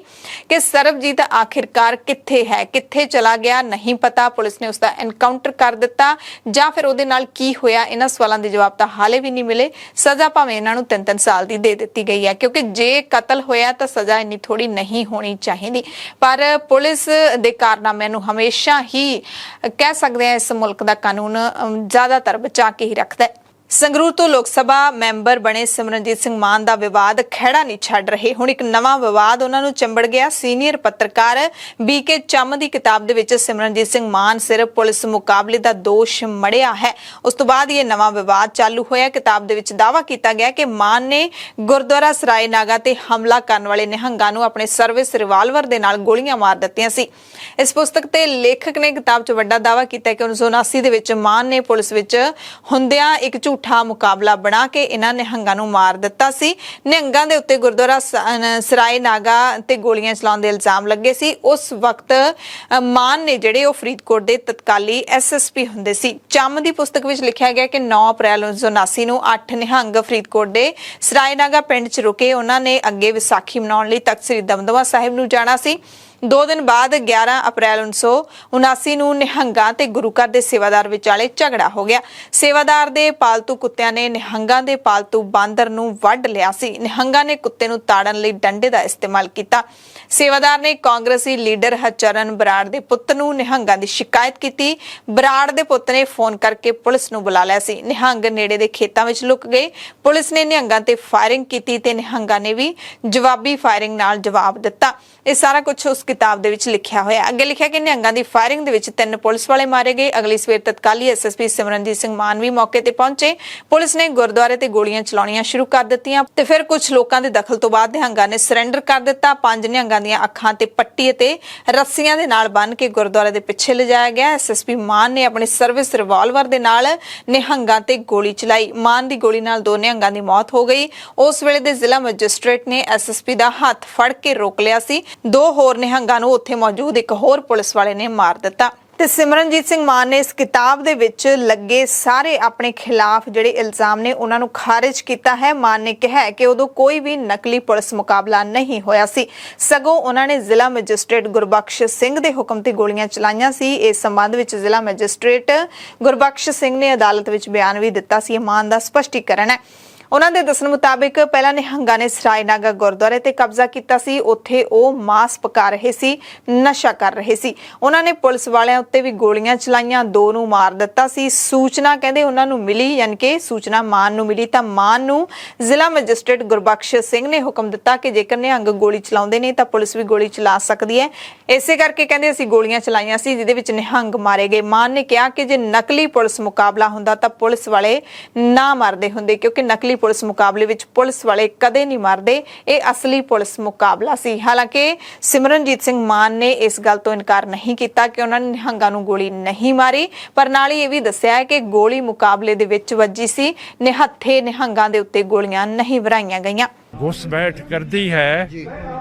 ਕਿ ਸਰਬਜੀਤ ਆਖਿਰਕਾਰ ਕਿੱਥੇ ਹੈ, ਕਿੱਥੇ ਚਲਾ ਗਿਆ, ਨਹੀਂ ਪਤਾ। ਪੁਲਿਸ ਨੇ ਉਸ ਦਾ ਐਨਕਾਊਂਟਰ ਕਰ ਦਿੱਤਾ ਜਾਂ ਫਿਰ ਉਹਦੇ ਨਾਲ ਕੀ ਹੋਇਆ, ਇਹਨਾਂ ਸਵਾਲਾਂ ਦੇ ਜਵਾਬ ਤਾਂ ਹਾਲੇ ਵੀ ਨਹੀਂ ਮਿਲੇ। ਵੇਲੇ ਸਜ਼ਾ ਭਾਵੇਂ ਇਹਨਾਂ ਨੂੰ 3-3 ਸਾਲ ਦੀ ਦੇ ਦਿੱਤੀ ਗਈ ਹੈ, ਕਿਉਂਕਿ ਜੇ ਕਤਲ ਹੋਇਆ ਤਾਂ ਸਜ਼ਾ ਇੰਨੀ ਥੋੜੀ ਨਹੀਂ ਹੋਣੀ ਚਾਹੀਦੀ। ਪਰ ਪੁਲਿਸ ਦੇ ਕਾਰਨਾਮਿਆਂ ਨੂੰ ਹਮੇਸ਼ਾ ਹੀ ਕਹਿ ਸਕਦੇ ਹਾਂ ਇਸ ਮੁਲਕ ਦਾ ਕਾਨੂੰਨ ਜ਼ਿਆਦਾਤਰ ਬਚਾ ਕੇ ਹੀ ਰੱਖਦਾ ਹੈ। ਸੰਗਰੂਰ ਤੋਂ ਲੋਕ ਸਭਾ ਮੈਂਬਰ ਬਣੇ ਸਿਮਰਨਜੀਤ ਸਿੰਘ ਮਾਨ ਦਾ ਵਿਵਾਦ ਖਹਿੜਾ ਨਹੀਂ ਛੱਡ ਰਹੇ। ਹੁਣ ਇੱਕ ਨਵਾਂ ਵਿਵਾਦ ਉਹਨਾਂ ਨੂੰ ਚੰਬੜ ਗਿਆ। ਸੀਨੀਅਰ ਪੱਤਰਕਾਰ BK ਚੰਮ ਦੀ ਕਿਤਾਬ ਦੇ ਵਿੱਚ ਸਿਮਰਨਜੀਤ ਸਿੰਘ ਮਾਨ ਸਿਰਫ ਪੁਲਿਸ ਮੁਕਾਬਲੇ ਦਾ ਦੋਸ਼ ਮੜਿਆ ਹੈ। ਉਸ ਤੋਂ ਬਾਅਦ ਇਹ ਨਵਾਂ ਵਿਵਾਦ ਚਾਲੂ ਹੋਇਆ। ਕਿਤਾਬ ਦੇ ਵਿੱਚ ਦਾਅਵਾ ਕੀਤਾ ਗਿਆ ਕਿ ਮਾਨ ਨੇ ਗੁਰਦੁਆਰਾ ਸਰਾਏ ਨਾਗਾ ਤੇ ਹਮਲਾ ਕਰਨ ਵਾਲੇ ਨਿਹੰਗਾਂ ਨੂੰ ਆਪਣੇ ਸਰਵਿਸ ਰਿਵਾਲਵਰ ਦੇ ਨਾਲ ਗੋਲੀਆਂ ਮਾਰ ਦਿੱਤੀਆਂ ਸੀ। ਇਸ ਪੁਸਤਕ ਤੇ ਲੇਖਕ ਨੇ ਕਿਤਾਬ 'ਚ ਵੱਡਾ ਦਾਅਵਾ ਕੀਤਾ ਕਿ 1979 ਦੇ ਵਿੱਚ ਮਾਨ ਨੇ ਪੁਲਿਸ ਵਿੱਚ ਹੁੰਦਿਆਂ ਇੱਕ ਝੂਠਾ ਮੁਕਾਬਲਾ ਬਣਾ ਕੇ ਇਹਨਾਂ ਨਿਹੰਗਾਂ ਨੂੰ ਮਾਰ ਦਿੱਤਾ ਸੀ। ਨਿਹੰਗਾਂ ਦੇ ਉੱਤੇ ਗੁਰਦੁਆਰਾ ਸਰਾਏ ਨਾਗਾ ਤੇ ਗੋਲੀਆਂ ਚਲਾਉਣ ਦੇ ਇਲਜ਼ਾਮ ਲੱਗੇ ਸੀ। ਉਸ ਵਕਤ ਮਾਨ ਨੇ ਜਿਹੜੇ ਉਹ ਫਰੀਦਕੋਟ ਦੇ ਤਤਕਾਲੀ SSP ਹੁੰਦੇ ਸੀ। ਚੰਮ ਦੀ ਪੁਸਤਕ ਵਿੱਚ ਲਿਖਿਆ ਗਿਆ ਕਿ 9 ਅਪ੍ਰੈਲ 1979 ਨੂੰ 8 ਨਿਹੰਗ ਫਰੀਦਕੋਟ ਦੇ ਸਰਾਏ ਨਾਗਾ ਪਿੰਡ 'ਚ ਰੁਕੇ। ਉਹਨਾਂ ਨੇ ਅੱਗੇ ਵਿਸਾਖੀ ਮਨਾਉਣ ਲਈ ਤਖ਼ਤ ਸ੍ਰੀ ਦਮਦਮਾ ਸਾਹਿਬ ਨੂੰ ਜਾਣਾ ਸੀ। 2 ਦਿਨ ਬਾਅਦ 11 ਅਪ੍ਰੈਲ 1979 ਨੂੰ ਨਿਹੰਗਾਂ ਤੇ ਗੁਰੂ ਘਰ ਦੇ ਸੇਵਾਦਾਰ ਵਿਚਾਲੇ ਝਗੜਾ ਹੋ ਗਿਆ। ਸੇਵਾਦਾਰ ਦੇ ਪਾਲਤੂ ਕੁੱਤਿਆਂ ਨੇ ਨਿਹੰਗਾਂ ਦੇ ਪਾਲਤੂ ਬਾਂਦਰ ਨੂੰ ਵੱਢ ਲਿਆ ਸੀ। ਨਿਹੰਗਾਂ ਨੇ ਕੁੱਤੇ ਨੂੰ ਤਾੜਨ ਲਈ ਡੰਡੇ ਦਾ ਇਸਤੇਮਾਲ ਕੀਤਾ। ਸੇਵਾਦਾਰ ਨੇ ਕਾਂਗਰਸੀ ਲੀਡਰ ਹਰਚਰਨ ਬਰਾੜ ਦੇ ਪੁੱਤ ਨੂੰ ਨਿਹੰਗਾਂ ਦੀ ਸ਼ਿਕਾਇਤ ਕੀਤੀ। ਬਰਾੜ ਦੇ ਪੁੱਤ ਨੇ ਫੋਨ ਕਰਕੇ ਪੁਲਿਸ ਨੂੰ ਬੁਲਾ ਲਿਆ ਸੀ। ਨਿਹੰਗ ਨੇੜੇ ਦੇ ਖੇਤਾਂ ਵਿੱਚ ਲੁਕ ਗਏ। ਪੁਲਿਸ ਨੇ ਨਿਹੰਗਾਂ ਤੇ ਫਾਇਰਿੰਗ ਕੀਤੀ ਤੇ ਨਿਹੰਗਾਂ ਨੇ ਵੀ ਜਵਾਬੀ ਫਾਇਰਿੰਗ ਨਾਲ ਜਵਾਬ ਦਿੱਤਾ। ਇਹ ਸਾਰਾ ਕੁਝ ਉਸ ਕਿਤਾਬ ਦੇ ਵਿੱਚ ਲਿਖਿਆ ਹੋਇਆ। ਅੱਗੇ ਲਿਖਿਆ ਕਿ ਨਿਹੰਗਾਂ ਦੀ ਫਾਇਰਿੰਗ ਦੇ ਵਿੱਚ 3 ਪੁਲਿਸ ਵਾਲੇ ਮਾਰੇ ਗਏ। ਅਗਲੀ ਸਵੇਰ ਤਤਕਾਲੀ SSP ਸਿਮਰਨਜੀਤ ਸਿੰਘ ਮਾਨ ਵੀ ਮੌਕੇ ਤੇ ਪਹੁੰਚੇ। ਪੁਲਿਸ ਨੇ ਗੁਰਦੁਆਰੇ ਤੇ ਗੋਲੀਆਂ ਚਲਾਉਣੀਆਂ ਸ਼ੁਰੂ ਕਰ ਦਿੱਤੀਆਂ ਤੇ ਫਿਰ ਕੁਝ ਲੋਕਾਂ ਦੇ ਦਖਲ ਤੋਂ ਬਾਅਦ ਨਿਹੰਗਾਂ ਨੇ ਸਰੈਂਡਰ ਕਰ ਦਿੱਤਾ। 5 ਨਿਹੰਗਾਂ ਦੀਆਂ ਅੱਖਾਂ ਤੇ ਪੱਟੀ ਅਤੇ ਰੱਸੀਆਂ ਦੇ ਨਾਲ ਬੰਨ੍ਹ ਕੇ ਗੁਰਦੁਆਰੇ ਦੇ ਪਿੱਛੇ ਲਿਜਾਇਆ ਗਿਆ। SSP ਮਾਨ ਨੇ ਆਪਣੀ ਸਰਵਿਸ ਰਿਵਾਲਵਰ ਦੇ ਨਾਲ ਨਿਹੰਗਾਂ ਤੇ ਗੋਲੀ ਚਲਾਈ। ਮਾਨ ਦੀ ਗੋਲੀ ਨਾਲ 2 ਨਿਹੰਗਾਂ ਦੀ ਮੌਤ ਹੋ ਗਈ। ਉਸ ਵੇਲੇ ਦੇ ਜ਼ਿਲ੍ਹਾ ਮੈਜਿਸਟ੍ਰੇਟ ਨੇ SSP ਦਾ ਹੱਥ ਫੜ ਕੇ ਰੋਕ ਲਿਆ ਸੀ। 2 ਹੋਰ ਨਿਹੰਗਾਂ ਨੂੰ ਉੱਥੇ ਮੌਜੂਦ ਇੱਕ ਹੋਰ ਪੁਲਿਸ ਵਾਲੇ ਨੇ ਮਾਰ ਦਿੱਤਾ। ਤੇ ਸਿਮਰਨਜੀਤ ਸਿੰਘ ਮਾਨ ਨੇ ਇਸ ਕਿਤਾਬ ਦੇ ਵਿੱਚ ਲੱਗੇ ਸਾਰੇ ਆਪਣੇ ਖਿਲਾਫ ਜਿਹੜੇ ਇਲਜ਼ਾਮ ਨੇ ਉਹਨਾਂ ਨੂੰ ਖਾਰਿਜ ਕੀਤਾ ਹੈ। ਮਾਨ ਨੇ ਕਿਹਾ ਕਿ ਉਦੋਂ ਕੋਈ ਵੀ ਨਕਲੀ ਪੁਲਿਸ ਮੁਕਾਬਲਾ ਨਹੀਂ ਹੋਇਆ ਸੀ, ਸਗੋਂ ਉਹਨਾਂ ਨੇ ਜ਼ਿਲ੍ਹਾ ਮੈਜਿਸਟ੍ਰੇਟ ਗੁਰਬਖਸ਼ ਸਿੰਘ ਦੇ ਹੁਕਮ ਤੇ ਗੋਲੀਆਂ ਚਲਾਈਆਂ ਸੀ। ਇਸ ਸੰਬੰਧ ਵਿੱਚ ਜ਼ਿਲ੍ਹਾ ਮੈਜਿਸਟ੍ਰੇਟ ਗੁਰਬਖਸ਼ ਸਿੰਘ ਨੇ ਅਦਾਲਤ ਵਿੱਚ ਬਿਆਨ ਵੀ ਦਿੱਤਾ ਸੀ। ਇਹ ਮਾਨ ਦਾ ਸਪਸ਼ਟੀਕਰਨ ਹੈ। ਉਹਨਾਂ ਦੇ ਦੱਸਣ ਮੁਤਾਬਿਕ ਪਹਿਲਾਂ ਨਿਹੰਗਾਂ ਨੇ ਸਰਾਏ ਨਾਗਾ ਗੁਰਦੁਆਰੇ ਤੇ ਕਬਜ਼ਾ ਕੀਤਾ ਸੀ। ਉੱਥੇ ਉਹ ਮਾਸ ਪਕਾ ਰਹੇ ਸੀ, ਨਸ਼ਾ ਕਰ ਰਹੇ ਸੀ। ਉਹਨਾਂ ਨੇ ਪੁਲਿਸ ਵਾਲਿਆਂ ਉੱਤੇ ਵੀ ਗੋਲੀਆਂ ਚਲਾਈਆਂ, 2 ਨੂੰ ਮਾਰ ਦਿੱਤਾ ਸੀ। ਸੂਚਨਾ ਕਹਿੰਦੇ ਉਹਨਾਂ ਨੂੰ ਮਿਲੀ, ਯਾਨੀ ਕਿ ਸੂਚਨਾ ਮਾਨ ਨੂੰ ਮਿਲੀ ਤਾਂ ਮਾਨ ਨੂੰ ਜ਼ਿਲ੍ਹਾ ਮੈਜਿਸਟ੍ਰੇਟ ਗੁਰਬਖਸ਼ ਸਿੰਘ ਨੇ ਹੁਕਮ ਦਿੱਤਾ ਕਿ ਜੇਕਰ ਨਿਹੰਗ ਗੋਲੀ ਚਲਾਉਂਦੇ ਨੇ ਤਾਂ ਪੁਲਿਸ ਵੀ ਗੋਲੀ ਚਲਾ ਸਕਦੀ ਹੈ। ਇਸੇ ਕਰਕੇ ਕਹਿੰਦੇ ਅਸੀਂ ਗੋਲੀਆਂ ਚਲਾਈਆਂ ਸੀ ਜਿਹਦੇ ਵਿੱਚ ਨਿਹੰਗ ਮਾਰੇ ਗਏ। ਮਾਨ ਨੇ ਕਿਹਾ ਕਿ ਜੇ ਨਕਲੀ ਪੁਲਿਸ ਮੁਕਾਬਲਾ ਹੁੰਦਾ ਤਾਂ ਪੁਲਿਸ ਵਾਲੇ ਨਾ ਮਰਦੇ ਹੁੰਦੇ, ਕਿਉਂਕਿ ਨਕਲੀ ਪੁਲਿਸ ਮੁਕਾਬਲੇ ਵਿੱਚ ਪੁਲਿਸ ਵਾਲੇ ਕਦੇ ਨਹੀਂ ਮਰਦੇ। ਇਹ ਅਸਲੀ ਪੁਲਿਸ ਮੁਕਾਬਲਾ ਸੀ। ਹਾਲਾਂਕਿ ਸਿਮਰਨਜੀਤ ਸਿੰਘ ਮਾਨ ਨੇ ਇਸ ਗੱਲ ਤੋਂ ਇਨਕਾਰ ਨਹੀਂ ਕੀਤਾ ਕਿ ਉਹਨਾਂ ਨੇ ਨਿਹੰਗਾਂ ਨੂੰ ਗੋਲੀ ਨਹੀਂ ਮਾਰੀ, ਪਰ ਨਾਲ ਹੀ ਇਹ ਵੀ ਦੱਸਿਆ ਹੈ ਕਿ ਗੋਲੀ ਮੁਕਾਬਲੇ ਦੇ ਵਿੱਚ ਵੱਜੀ ਸੀ। ਨਿਹੱਥੇ ਨਿਹੰਗਾਂ ਦੇ ਉੱਤੇ ਗੋਲੀਆਂ ਨਹੀਂ ਵਰਾਈਆਂ ਗਈਆਂ। घुसपैठ कर दी है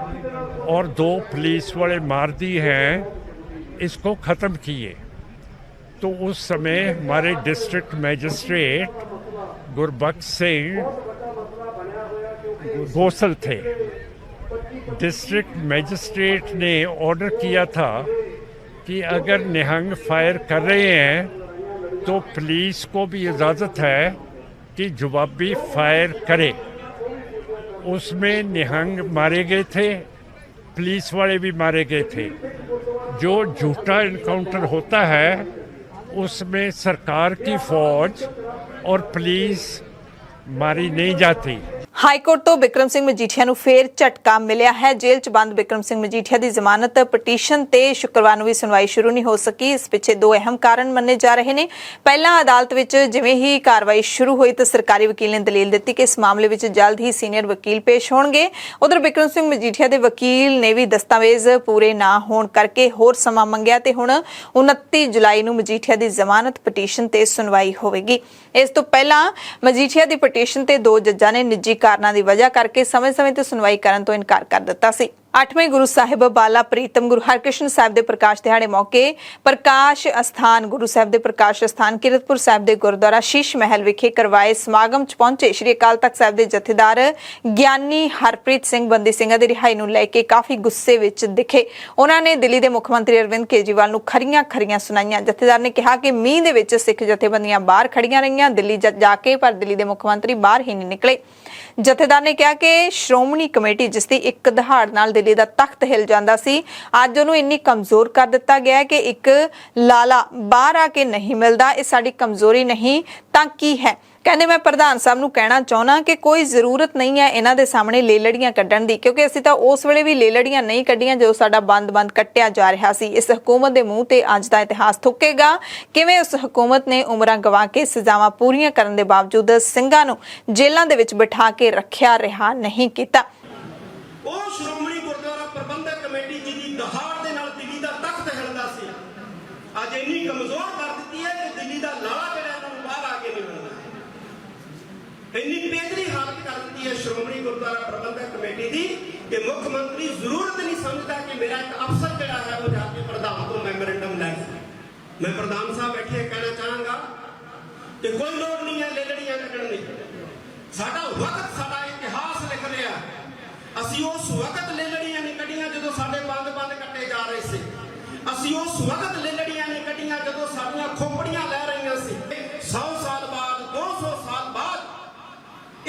और 2 पुलिस वाले मार दी हैं, इसको ख़त्म किए। तो उस समय हमारे डिस्ट्रिक्ट मैजिस्ट्रेट गुरबख्श सिंह गोसल थे। डिस्ट्रिक्ट मैजिस्ट्रेट ने ऑर्डर किया था कि अगर निहंग फायर कर रहे हैं तो पुलिस को भी इजाज़त है कि जवाबी फायर करे। उसमें निहंग मारे गए थे, पुलिस वाले भी मारे गए थे। जो झूठा इनकाउंटर होता है उसमें सरकार की फौज और पुलिस मारी नहीं जाती। ਹਾਈਕੋਰਟ ਤੋਂ ਬਿਕਰਮ ਸਿੰਘ ਮਜੀਠੀਆ ਨੂੰ ਫੇਰ ਝਟਕਾ ਮਿਲਿਆ ਹੈ। ਜੇਲ੍ਹ 'ਚ ਬੰਦ ਬਿਕਰਮ ਸਿੰਘ ਮਜੀਠੀਆ ਦੀ ਜ਼ਮਾਨਤ ਪਟੀਸ਼ਨ ਤੇ ਸ਼ੁੱਕਰਵਾਰ ਨੂੰ ਵੀ ਸੁਣਵਾਈ ਸ਼ੁਰੂ ਨਹੀਂ ਹੋ ਸਕੀ। ਇਸ ਪਿੱਛੇ 2 ਅਹਿਮ ਕਾਰਨ ਮੰਨੇ ਜਾ ਰਹੇ ਨੇ। ਪਹਿਲਾਂ ਅਦਾਲਤ ਵਿੱਚ ਜਿਵੇਂ ਹੀ ਕਾਰਵਾਈ ਸ਼ੁਰੂ ਹੋਈ ਤਾਂ ਸਰਕਾਰੀ ਵਕੀਲ ਨੇ ਦਲੀਲ ਦਿੱਤੀ ਕਿ ਇਸ ਮਾਮਲੇ ਵਿੱਚ ਜਲਦ ਹੀ ਸੀਨੀਅਰ ਵਕੀਲ ਪੇਸ਼ ਹੋਣਗੇ। ਉਧਰ ਬਿਕਰਮ ਸਿੰਘ ਮਜੀਠੀਆ ਦੇ ਵਕੀਲ ਨੇ ਵੀ ਦਸਤਾਵੇਜ਼ ਪੂਰੇ ਨਾ ਹੋਣ ਕਰਕੇ ਹੋਰ ਸਮਾਂ ਮੰਗਿਆ ਤੇ ਹੁਣ 29 ਜੁਲਾਈ ਨੂੰ ਮਜੀਠੀਆ ਦੀ ਜ਼ਮਾਨਤ ਪਟੀਸ਼ਨ ਤੇ ਸੁਣਵਾਈ ਹੋਵੇਗੀ। ਇਸ ਤੋਂ ਪਹਿਲਾਂ ਮਜੀਠੀਆ ਦੀ ਪਟੀਸ਼ਨ ਤੇ 2 ਜੱਜਾਂ ਨੇ ਨਿੱਜੀ ਕਾਰਨਾਂ ਦੀ ਵਜ੍ਹਾ ਕਰਕੇ ਸਮੇਂ-ਸਮੇਂ ਤੇ ਸੁਣਵਾਈ ਕਰਨ ਤੋਂ ਇਨਕਾਰ ਕਰ ਦਿੱਤਾ ਸੀ। 8ਵੇਂ ਗੁਰੂ ਸਾਹਿਬ ਬਾਲਾ ਪ੍ਰੀਤਮ ਗੁਰੂ ਹਰਕ੍ਰਿਸ਼ਨ ਸਾਹਿਬ ਦੇ ਪ੍ਰਕਾਸ਼ ਦਿਹਾੜੇ ਮੌਕੇ ਪ੍ਰਕਾਸ਼ ਅਸਥਾਨ ਗੁਰੂ ਸਾਹਿਬ ਦੇ ਪ੍ਰਕਾਸ਼ ਅਸਥਾਨ ਕੀਰਤਪੁਰ ਸਾਹਿਬ ਦੇ ਗੁਰਦੁਆਰਾ ਸ਼ੀਸ਼ ਮਹਿਲ ਵਿਖੇ ਕਰਵਾਏ ਸਮਾਗਮ 'ਚ ਪਹੁੰਚੇ ਸ਼੍ਰੀ ਅਕਾਲ ਤਖਤ ਸਾਹਿਬ ਦੇ ਜਥੇਦਾਰ ਗਿਆਨੀ ਹਰਪ੍ਰੀਤ ਸਿੰਘ ਬੰਦੀ ਸਿੰਘਾਂ ਦੀ ਰਿਹਾਈ ਨੂੰ ਲੈ ਕੇ ਕਾਫੀ ਗੁੱਸੇ ਵਿੱਚ ਦਿਖੇ। ਉਹਨਾਂ ਨੇ ਦਿੱਲੀ ਦੇ ਮੁੱਖ ਮੰਤਰੀ ਅਰਵਿੰਦ ਕੇਜਰੀਵਾਲ ਨੂੰ ਖਰੀਆਂ ਸੁਣਾਈਆਂ। ਜਥੇਦਾਰ ਨੇ ਕਿਹਾ ਕਿ ਮੀਂਹ ਦੇ ਵਿੱਚ ਸਿੱਖ ਜਥੇਬੰਦੀਆਂ ਬਾਹਰ ਖੜੀਆਂ ਰਹੀਆਂ ਦਿੱਲੀ ਜਾ ਕੇ, ਪਰ ਦਿੱਲੀ ਦੇ ਮੁੱਖ ਮੰਤਰੀ ਬਾਹਰ ਹੀ ਨਹੀਂ ਨਿਕਲੇ। ਜਥੇਦਾਰ ਨੇ ਕਿਹਾ ਕਿ ਸ਼੍ਰੋਮਣੀ ਕਮੇਟੀ ਜਿਸ ਦੀ ਇੱਕ ਦਹਾੜ ਨਾਲ ਦਿੱਲੀ ਦਾ ਤਖਤ ਹਿਲ ਜਾਂਦਾ ਸੀ, ਅੱਜ ਉਹਨੂੰ ਇੰਨੀ ਕਮਜ਼ੋਰ ਕਰ ਦਿੱਤਾ ਗਿਆ ਹੈ ਕਿ ਇੱਕ ਲਾਲਾ ਬਾਹਰ ਆ ਕੇ ਨਹੀਂ ਮਿਲਦਾ। ਇਹ ਸਾਡੀ ਕਮਜ਼ੋਰੀ ਨਹੀਂ ਤਾਂ ਕੀ ਹੈ? ਕਹਿੰਦੇ ਮੈਂ ਪ੍ਰਧਾਨ ਸਾਹਿਬ ਨੂੰ ਕਹਿਣਾ ਚਾਹੁੰਦਾ ਕਿ ਕੋਈ ਜ਼ਰੂਰਤ ਨਹੀਂ ਹੈ ਇਹਨਾਂ ਦੇ ਸਾਹਮਣੇ ਲੇਲੜੀਆਂ ਕੱਢਣ ਦੀ, ਕਿਉਂਕਿ ਅਸੀਂ ਤਾਂ ਉਸ ਵੇਲੇ ਵੀ ਲੇਲੜੀਆਂ ਨਹੀਂ ਕੱਢੀਆਂ ਜਦੋਂ ਸਾਡਾ ਬੰਦ ਕੱਟਿਆ ਜਾ ਰਿਹਾ ਸੀ। ਇਸ ਹਕੂਮਤ ਦੇ ਮੂੰਹ ਤੇ ਅੱਜ ਦਾ ਇਤਿਹਾਸ ਥੁੱਕੇਗਾ ਕਿਵੇਂ ਉਸ ਹਕੂਮਤ ਨੇ ਉਮਰਾਂ ਗਵਾ ਕੇ ਸਜ਼ਾਵਾਂ ਪੂਰੀਆਂ ਕਰਨ ਦੇ ਬਾਵਜੂਦ ਸਿੰਘਾਂ ਨੂੰ ਜੇਲ੍ਹਾਂ ਦੇ ਵਿੱਚ ਬਿਠਾ ਕੇ ਰੱਖਿਆ ਰਿਹਾ ਨਹੀਂ ਕੀਤਾ। ਉਹ ਸ਼੍ਰੋਮਣੀ ਗੁਰਦੁਆਰਾ ਪ੍ਰਬੰਧਕ ਕਮੇਟੀ ਜੀ ਦੀ ਦਹਾੜ ਦੇ ਨਾਲ ਦਿੱਲੀ ਦਾ ਤਖਤ ਹਿਲਦਾ ਸੀ, ਅੱਜ ਇੰਨੀ ਕਮਜ਼ੋਰ ਕਰ ਦਿੱਤੀ ਹੈ ਕਿ ਦਿੱਲੀ ਦਾ ਲਾਲਾ ਜਿਹੜਾ ਇਹਨਾਂ ਨੂੰ ਬਾਹਰ ਆ ਕੇ ਨਹੀਂ ਮਿਲਦਾ। ਇੰਨੀ ਪੇਚਰੀ ਹਾਲਤ ਕਰ ਦਿੱਤੀ ਹੈ ਸ਼੍ਰੋਮਣੀ ਗੁਰਦੁਆਰਾ ਪ੍ਰਬੰਧਕ ਕਮੇਟੀ ਦੀ ਕਿ ਮੁੱਖ ਮੰਤਰੀ ਜ਼ਰੂਰਤ ਨਹੀਂ ਸਮਝਦਾ ਕਿ ਮੇਰਾ ਇੱਕ ਅਫਸਰ ਜਿਹੜਾ ਹੈ ਉਹ ਜਾ ਕੇ ਪ੍ਰਧਾਨ ਤੋਂ ਮੈਮੋਰੈਂਡਮ ਲੈ ਕੇ। ਮੈਂ ਪ੍ਰਧਾਨ ਸਾਹਿਬ ਬੈਠੇ ਕਹਿਣਾ ਚਾਹਾਂਗਾ ਕਿ ਕੋਈ ਲੋੜ ਨਹੀਂ ਹੈ ਲੇਲੜੀਆਂ ਕੱਢਣ ਦੀ। ਸਾਡਾ ਵਕਤ, ਸਾਡਾ ਇਤਿਹਾਸ ਲਿਖ ਰਿਹਾ। ਅਸੀਂ ਉਸ ਵਕਤ ਲੇਲੜੀਆਂ ਨਹੀਂ ਕੱਢੀਆਂ ਜਦੋਂ ਸਾਡੇ ਬੰਦ ਕੱਟੇ ਜਾ ਰਹੇ ਸੀ। ਅਸੀਂ ਉਸ ਵਕਤ ਲੇਲੜੀਆਂ ਨਹੀਂ ਕੱਢੀਆਂ ਜਦੋਂ ਸਾਡੀਆਂ ਖੋਪੜੀਆਂ ਲੈ ਰਹੀਆਂ ਸੀ। 100 ਸਾਲ ਬਾਅਦ, 200 ਸਾਲ ਬਾਅਦ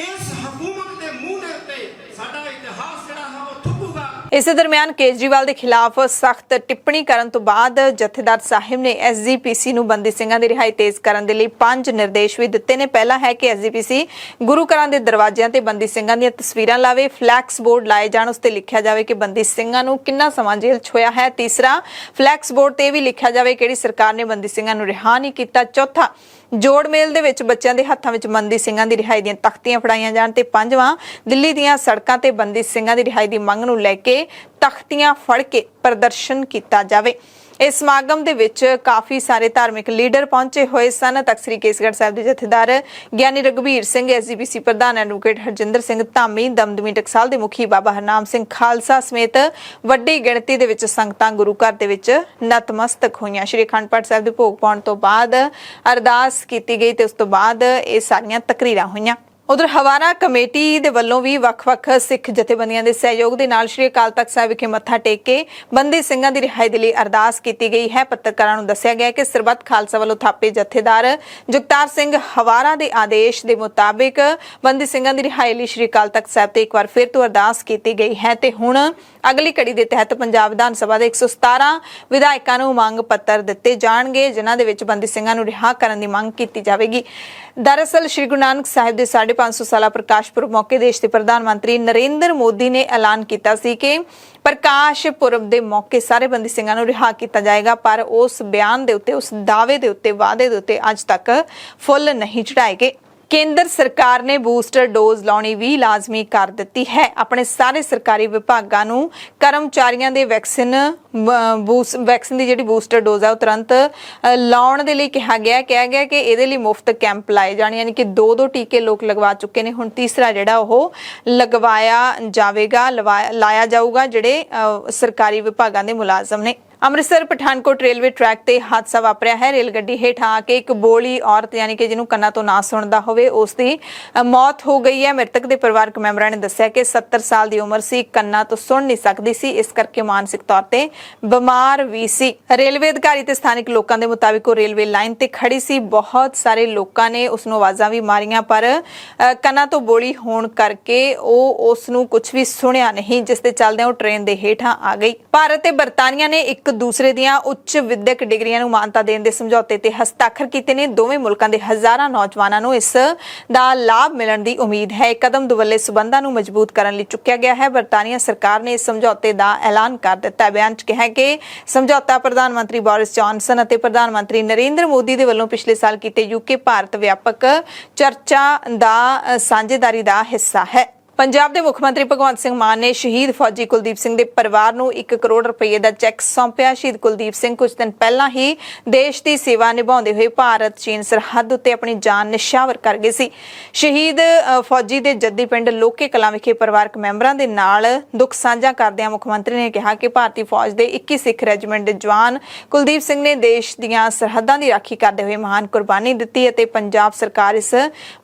ਇਸ ਹਕੂਮਤ ਦੇ ਮੂੰਹ ਦੇ ਉੱਤੇ ਸਾਡਾ ਇਤਿਹਾਸ ਜਿਹੜਾ ਹੈ ਉਹ ਥੁੱਕੂਗਾ। ਇਸੇ ਦਰਮਿਆਨ ਕੇਜਰੀਵਾਲ ਦੇ ਖਿਲਾਫ ਸਖਤ ਟਿੱਪਣੀ ਕਰਨ ਤੋਂ ਬਾਅਦ ਜਥੇਦਾਰ ਸਾਹਿਬ ਨੇ ਐਸਜੀਪੀਸੀ ਨੂੰ ਬੰਦੀ ਸਿੰਘਾਂ ਦੀ ਰਿਹਾਈ ਤੇਜ਼ ਕਰਨ ਦੇ ਲਈ 5 ਨਿਰਦੇਸ਼ ਵੀ ਦਿੱਤੇ ਨੇ। ਪਹਿਲਾ ਹੈ ਕਿ ਐਸਜੀਪੀਸੀ ਗੁਰੂ ਘਰਾਂ ਦੇ ਦਰਵਾਜ਼ਿਆਂ ਤੇ ਬੰਦੀ ਸਿੰਘਾਂ ਦੀਆਂ ਤਸਵੀਰਾਂ ਲਾਵੇ, ਫਲੈਕਸ ਬੋਰਡ ਲਾਏ ਜਾਣ, ਉਸ ਤੇ ਲਿਖਿਆ ਜਾਵੇ ਕਿ ਬੰਦੀ ਸਿੰਘਾਂ ਨੂੰ ਕਿੰਨਾ ਸਮਾਂ ਜੇਲ੍ਹ 'ਚ ਹੋਇਆ ਹੈ। ਤੀਸਰਾ, ਫਲੈਕਸ ਬੋਰਡ ਤੇ ਵੀ ਲਿਖਿਆ ਜਾਵੇ ਕਿਹੜੀ ਸਰਕਾਰ ਨੇ ਬੰਦੀ ਸਿੰਘਾਂ ਨੂੰ ਰਿਹਾ ਨਹੀਂ ਕੀਤਾ। ਚੌਥਾ, ਜੋੜ ਮੇਲ ਦੇ ਵਿੱਚ ਬੱਚਿਆਂ ਦੇ ਹੱਥਾਂ ਵਿੱਚ ਬੰਦੀ ਸਿੰਘਾਂ ਦੀ ਰਿਹਾਈ ਦੀਆਂ ਤਖਤੀਆਂ ਫੜਾਈਆਂ ਜਾਣ ਤੇ ਪੰਜਵਾਂ, ਦਿੱਲੀ ਦੀਆਂ ਸੜਕਾਂ ਤੇ ਬੰਦੀ ਸਿੰਘਾਂ ਦੀ ਰਿਹਾਈ ਦੀ ਮੰਗ ਨੂੰ ਲੈ ਕੇ ਤਖਤੀਆਂ ਫੜ ਕੇ ਪ੍ਰਦਰਸ਼ਨ ਕੀਤਾ ਜਾਵੇ। ਇਸ ਸਮਾਗਮ ਦੇ ਵਿੱਚ ਕਾਫੀ ਸਾਰੇ ਧਾਰਮਿਕ ਲੀਡਰ ਪਹੁੰਚੇ ਹੋਏ ਸਨ। ਤਖਤ ਸ੍ਰੀ ਕੇਸਗੜ੍ਹ ਸਾਹਿਬ ਦੇ ਜਥੇਦਾਰ ਗਿਆਨੀ ਰਘਬੀਰ ਸਿੰਘ, ਐਸਜੀਪੀਸੀ ਪ੍ਰਧਾਨ ਐਡਵੋਕੇਟ ਹਰਜਿੰਦਰ ਸਿੰਘ ਧਾਮੀ, ਦਮਦਮੀ ਟਕਸਾਲ ਦੇ ਮੁਖੀ ਬਾਬਾ ਹਰਨਾਮ ਸਿੰਘ ਖਾਲਸਾ ਸਮੇਤ ਵੱਡੀ ਗਿਣਤੀ ਦੇ ਵਿੱਚ ਸੰਗਤਾਂ ਗੁਰੂ ਘਰ ਦੇ ਵਿੱਚ ਨਤਮਸਤਕ ਹੋਈਆਂ। ਸ਼੍ਰੀ ਅਖੰਡ ਪਾਠ ਸਾਹਿਬ ਦੇ ਭੋਗ ਪਾਉਣ ਤੋਂ ਬਾਅਦ ਅਰਦਾਸ ਕੀਤੀ ਗਈ ਤੇ ਉਸ ਤੋਂ ਬਾਅਦ ਇਹ ਸਾਰੀਆਂ ਤਕਰੀਰਾਂ ਹੋਈਆਂ। ਉਧਰ ਹਵਾਰਾ ਕਮੇਟੀ ਦੇ ਵੱਲੋਂ ਵੀ ਵੱਖ-ਵੱਖ ਸਿੱਖ ਜਥੇਬੰਦੀਆਂ ਦੇ ਸਹਿਯੋਗ ਦੇ ਨਾਲ ਸ਼੍ਰੀ ਅਕਾਲ ਤਖਤ ਸਾਹਿਬ ਵਿਖੇ ਮੱਥਾ ਟੇਕ ਕੇ ਬੰਦੀ ਸਿੰਘਾਂ ਦੀ ਰਿਹਾਈ ਦੇ ਲਈ ਅਰਦਾਸ ਕੀਤੀ ਗਈ ਹੈ। ਪੱਤਰਕਾਰਾਂ ਨੂੰ ਦੱਸਿਆ ਗਿਆ ਕਿ ਸਰਬੱਤ ਖਾਲਸਾ ਵੱਲੋਂ ਥਾਪੇ ਜਥੇਦਾਰ ਜਗਤਾਰ ਸਿੰਘ ਹਵਾਰਾ ਦੇ ਆਦੇਸ਼ ਦੇ ਮੁਤਾਬਿਕ ਬੰਦੀ ਸਿੰਘਾਂ ਦੀ ਰਿਹਾਈ ਲਈ ਸ਼੍ਰੀ ਅਕਾਲ ਤਖਤ ਸਾਹਿਬ ਤੇ ਇੱਕ ਵਾਰ ਫਿਰ ਤੋਂ ਅਰਦਾਸ ਕੀਤੀ ਗਈ ਹੈ ਤੇ ਹੁਣ ਅਗਲੀ ਕੜੀ ਦੇ ਤਹਿਤ ਪੰਜਾਬ ਵਿਧਾਨ ਸਭਾ ਦੇ 117 ਵਿਧਾਇਕਾਂ ਨੂੰ ਮੰਗ ਪੱਤਰ ਦਿੱਤੇ ਜਾਣਗੇ, ਜਿਨ੍ਹਾਂ ਦੇ ਵਿੱਚ ਬੰਦੀ ਸਿੰਘਾਂ ਨੂੰ ਰਿਹਾ ਕਰਨ ਦੀ ਮੰਗ ਕੀਤੀ ਜਾਵੇਗੀ। ਦਰਅਸਲ ਸ਼੍ਰੀ ਗੁਰੂ ਨਾਨਕ ਸਾਹਿਬ ਦੇ 550 ਸਾਲਾ ਪ੍ਰਕਾਸ਼ ਪੁਰਬ ਮੌਕੇ ਦੇਸ਼ ਦੇ ਪ੍ਰਧਾਨ ਮੰਤਰੀ ਨਰਿੰਦਰ ਮੋਦੀ ਨੇ ਐਲਾਨ ਕੀਤਾ ਸੀ ਕਿ ਪ੍ਰਕਾਸ਼ ਪੁਰਬ ਦੇ ਮੌਕੇ ਸਾਰੇ ਬੰਦੀ ਸਿੰਘਾਂ ਨੂੰ ਰਿਹਾ ਕੀਤਾ ਜਾਏਗਾ, ਪਰ ਉਸ ਬਿਆਨ ਦੇ ਉੱਤੇ, ਉਸ ਦਾਅਵੇ ਦੇ ਉੱਤੇ, ਵਾਅਦੇ ਦੇ ਉੱਤੇ ਅੱਜ ਤੱਕ ਫੁੱਲ ਨਹੀਂ ਚੜਾਏ ਗਏ। ਕੇਂਦਰ ਸਰਕਾਰ ਨੇ ਬੂਸਟਰ ਡੋਜ਼ ਲਾਉਣੀ ਵੀ ਲਾਜ਼ਮੀ ਕਰ ਦਿੱਤੀ ਹੈ। ਆਪਣੇ ਸਾਰੇ ਸਰਕਾਰੀ ਵਿਭਾਗਾਂ ਨੂੰ ਕਰਮਚਾਰੀਆਂ ਦੇ ਵੈਕਸੀਨ ਦੀ ਜਿਹੜੀ ਬੂਸਟਰ ਡੋਜ਼ ਹੈ ਉਹ ਤੁਰੰਤ ਲਾਉਣ ਦੇ ਲਈ ਕਿਹਾ ਗਿਆ ਕਿ ਇਹਦੇ ਲਈ ਮੁਫਤ ਕੈਂਪ ਲਾਏ ਜਾਣ, ਯਾਨੀ ਕਿ 2 ਟੀਕੇ ਲੋਕ ਲਗਵਾ ਚੁੱਕੇ ਨੇ, ਹੁਣ ਤੀਸਰਾ ਜਿਹੜਾ ਉਹ ਲਾਇਆ ਜਾਊਗਾ ਜਿਹੜੇ ਸਰਕਾਰੀ ਵਿਭਾਗਾਂ ਦੇ ਮੁਲਾਜ਼ਮ ਨੇ। ਅੰਮ੍ਰਿਤਸਰ ਪਠਾਨਕੋਟ ਰੇਲਵੇ ਟਰੈਕ ਤੇ ਹਾਦਸਾ ਵਾਪਰਿਆ ਹੈ। ਰੇਲ ਗੱਡੀ ਹੇਠ ਆ ਕੇ ਇੱਕ ਬੋਲੀ ਔਰਤ, ਯਾਨੀ ਕਿ ਜਿਹਨੂੰ ਕੰਨਾਂ ਤੋਂ ਨਾ ਸੁਣਦਾ ਹੋਵੇ, ਉਸ ਦੀ ਮੌਤ ਹੋ ਗਈ ਹੈ। ਮ੍ਰਿਤਕ ਦੇ ਪਰਿਵਾਰਕ ਮੈਂਬਰਾਂ ਨੇ ਦੱਸਿਆ ਕਿ 70 ਸਾਲ ਦੀ ਉਮਰ ਸੀ, ਕੰਨਾਂ ਤੋਂ ਸੁਣ ਨਹੀਂ ਸਕਦੀ ਸੀ, ਇਸ ਕਰਕੇ ਮਾਨਸਿਕ ਤੌਰ ਤੇ ਬਿਮਾਰ ਵੀ ਸੀ। ਰੇਲਵੇ ਅਧਿਕਾਰੀ ਤੇ ਸਥਾਨਕ ਲੋਕਾਂ ਦੇ ਮੁਤਾਬਿਕ ਉਹ ਰੇਲਵੇ ਲਾਈਨ ਤੇ ਖੜੀ ਸੀ। ਬਹੁਤ ਸਾਰੇ ਲੋਕਾਂ ਨੇ ਉਸ ਨੂੰ ਆਵਾਜ਼ਾਂ ਵੀ ਮਾਰੀਆਂ, ਪਰ ਕੰਨਾਂ ਤੋਂ ਬੋਲੀ ਹੋਣ ਕਰਕੇ ਉਹ ਉਸ ਨੂੰ ਕੁਝ ਵੀ ਸੁਣਿਆ ਨਹੀਂ, ਜਿਸ ਦੇ ਚੱਲਦਿਆਂ ਉਹ ਟ੍ਰੇਨ ਦੇ ਹੇਠਾਂ ਆ ਗਈ। ਭਾਰਤ ਤੇ ਬਰਤਾਨੀਆ ਨੇ ਇੱਕ ਦੂਸਰੇ ਦੀਆਂ ਉੱਚ ਵਿਦਿਅਕ ਡਿਗਰੀਆਂ ਨੂੰ ਮਾਨਤਾ ਦੇਣ ਦੇ ਸਮਝੌਤੇ ਤੇ ਹਸਤਾਖਰ ਕੀਤੇ ਨੇ। ਦੋਵੇਂ ਮੁਲਕਾਂ ਦੇ ਹਜ਼ਾਰਾਂ ਨੌਜਵਾਨਾਂ ਨੂੰ ਇਸ ਦਾ ਲਾਭ ਮਿਲਣ ਦੀ ਉਮੀਦ ਹੈ। ਇਹ ਕਦਮ ਦੁਵੱਲੇ ਸਬੰਧਾਂ ਨੂੰ ਮਜ਼ਬੂਤ ਕਰਨ ਲਈ ਚੁੱਕਿਆ ਗਿਆ ਹੈ। ਬਰਤਾਨੀਆ ਸਰਕਾਰ ਨੇ ਇਸ ਸਮਝੌਤੇ ਦਾ ਐਲਾਨ ਕਰ ਦਿੱਤਾ ਹੈ। ਬਿਆਨ 'ਚ ਕਿਹਾ ਕਿ ਸਮਝੌਤਾ ਪ੍ਰਧਾਨ ਮੰਤਰੀ ਬੋਰਿਸ ਜੌਨਸਨ ਅਤੇ ਪ੍ਰਧਾਨ ਮੰਤਰੀ ਨਰਿੰਦਰ ਮੋਦੀ ਦੇ ਵੱਲੋਂ ਪਿਛਲੇ ਸਾਲ ਕੀਤੇ ਯੂਕੇ ਭਾਰਤ ਵਿਆਪਕ ਚਰਚਾ ਦਾ ਸਾਂਝੇਦਾਰੀ ਦਾ ਹਿੱਸਾ ਹੈ। ਪੰਜਾਬ ਦੇ ਮੁੱਖ ਮੰਤਰੀ ਭਗਵੰਤ ਸਿੰਘ ਮਾਨ ਨੇ ਸ਼ਹੀਦ ਫੌਜੀ ਕੁਲਦੀਪ ਸਿੰਘ ਦੇ ਪਰਿਵਾਰ ਨੂੰ 1 ਕਰੋੜ ਰੁਪਏ ਦਾ ਚੈੱਕ ਸੌਂਪਿਆ। ਸ਼ਹੀਦ ਕੁਲਦੀਪ ਸਿੰਘ ਕੁਝ ਦਿਨ ਪਹਿਲਾਂ ਹੀ ਦੇਸ਼ ਦੀ ਸੇਵਾ ਨਿਭਾਉਂਦੇ ਹੋਏ ਭਾਰਤ ਚੀਨ ਸਰਹੱਦ ਉੱਤੇ ਆਪਣੀ ਜਾਨ ਨਿਸ਼ਾਵਰ ਕਰ ਗਏ ਸੀ। ਸ਼ਹੀਦ ਫੌਜੀ ਦੇ ਜੱਦੀ ਪਿੰਡ ਲੋਕੇ ਕਲਾਂ ਵਿਖੇ ਪਰਿਵਾਰਕ ਮੈਂਬਰਾਂ ਦੇ ਨਾਲ ਦੁੱਖ ਸਾਂਝਾ ਕਰਦਿਆਂ ਮੁੱਖ ਮੰਤਰੀ ਨੇ ਕਿਹਾ ਕਿ ਭਾਰਤੀ ਫੌਜ ਦੇ 21 ਸਿੱਖ ਰੈਜੀਮੈਂਟ ਦੇ ਜਵਾਨ ਕੁਲਦੀਪ ਸਿੰਘ ਨੇ ਦੇਸ਼ ਦੀਆਂ ਸਰਹੱਦਾਂ ਦੀ ਰਾਖੀ ਕਰਦੇ ਹੋਏ ਮਹਾਨ ਕੁਰਬਾਨੀ ਦਿੱਤੀ ਅਤੇ ਪੰਜਾਬ ਸਰਕਾਰ ਇਸ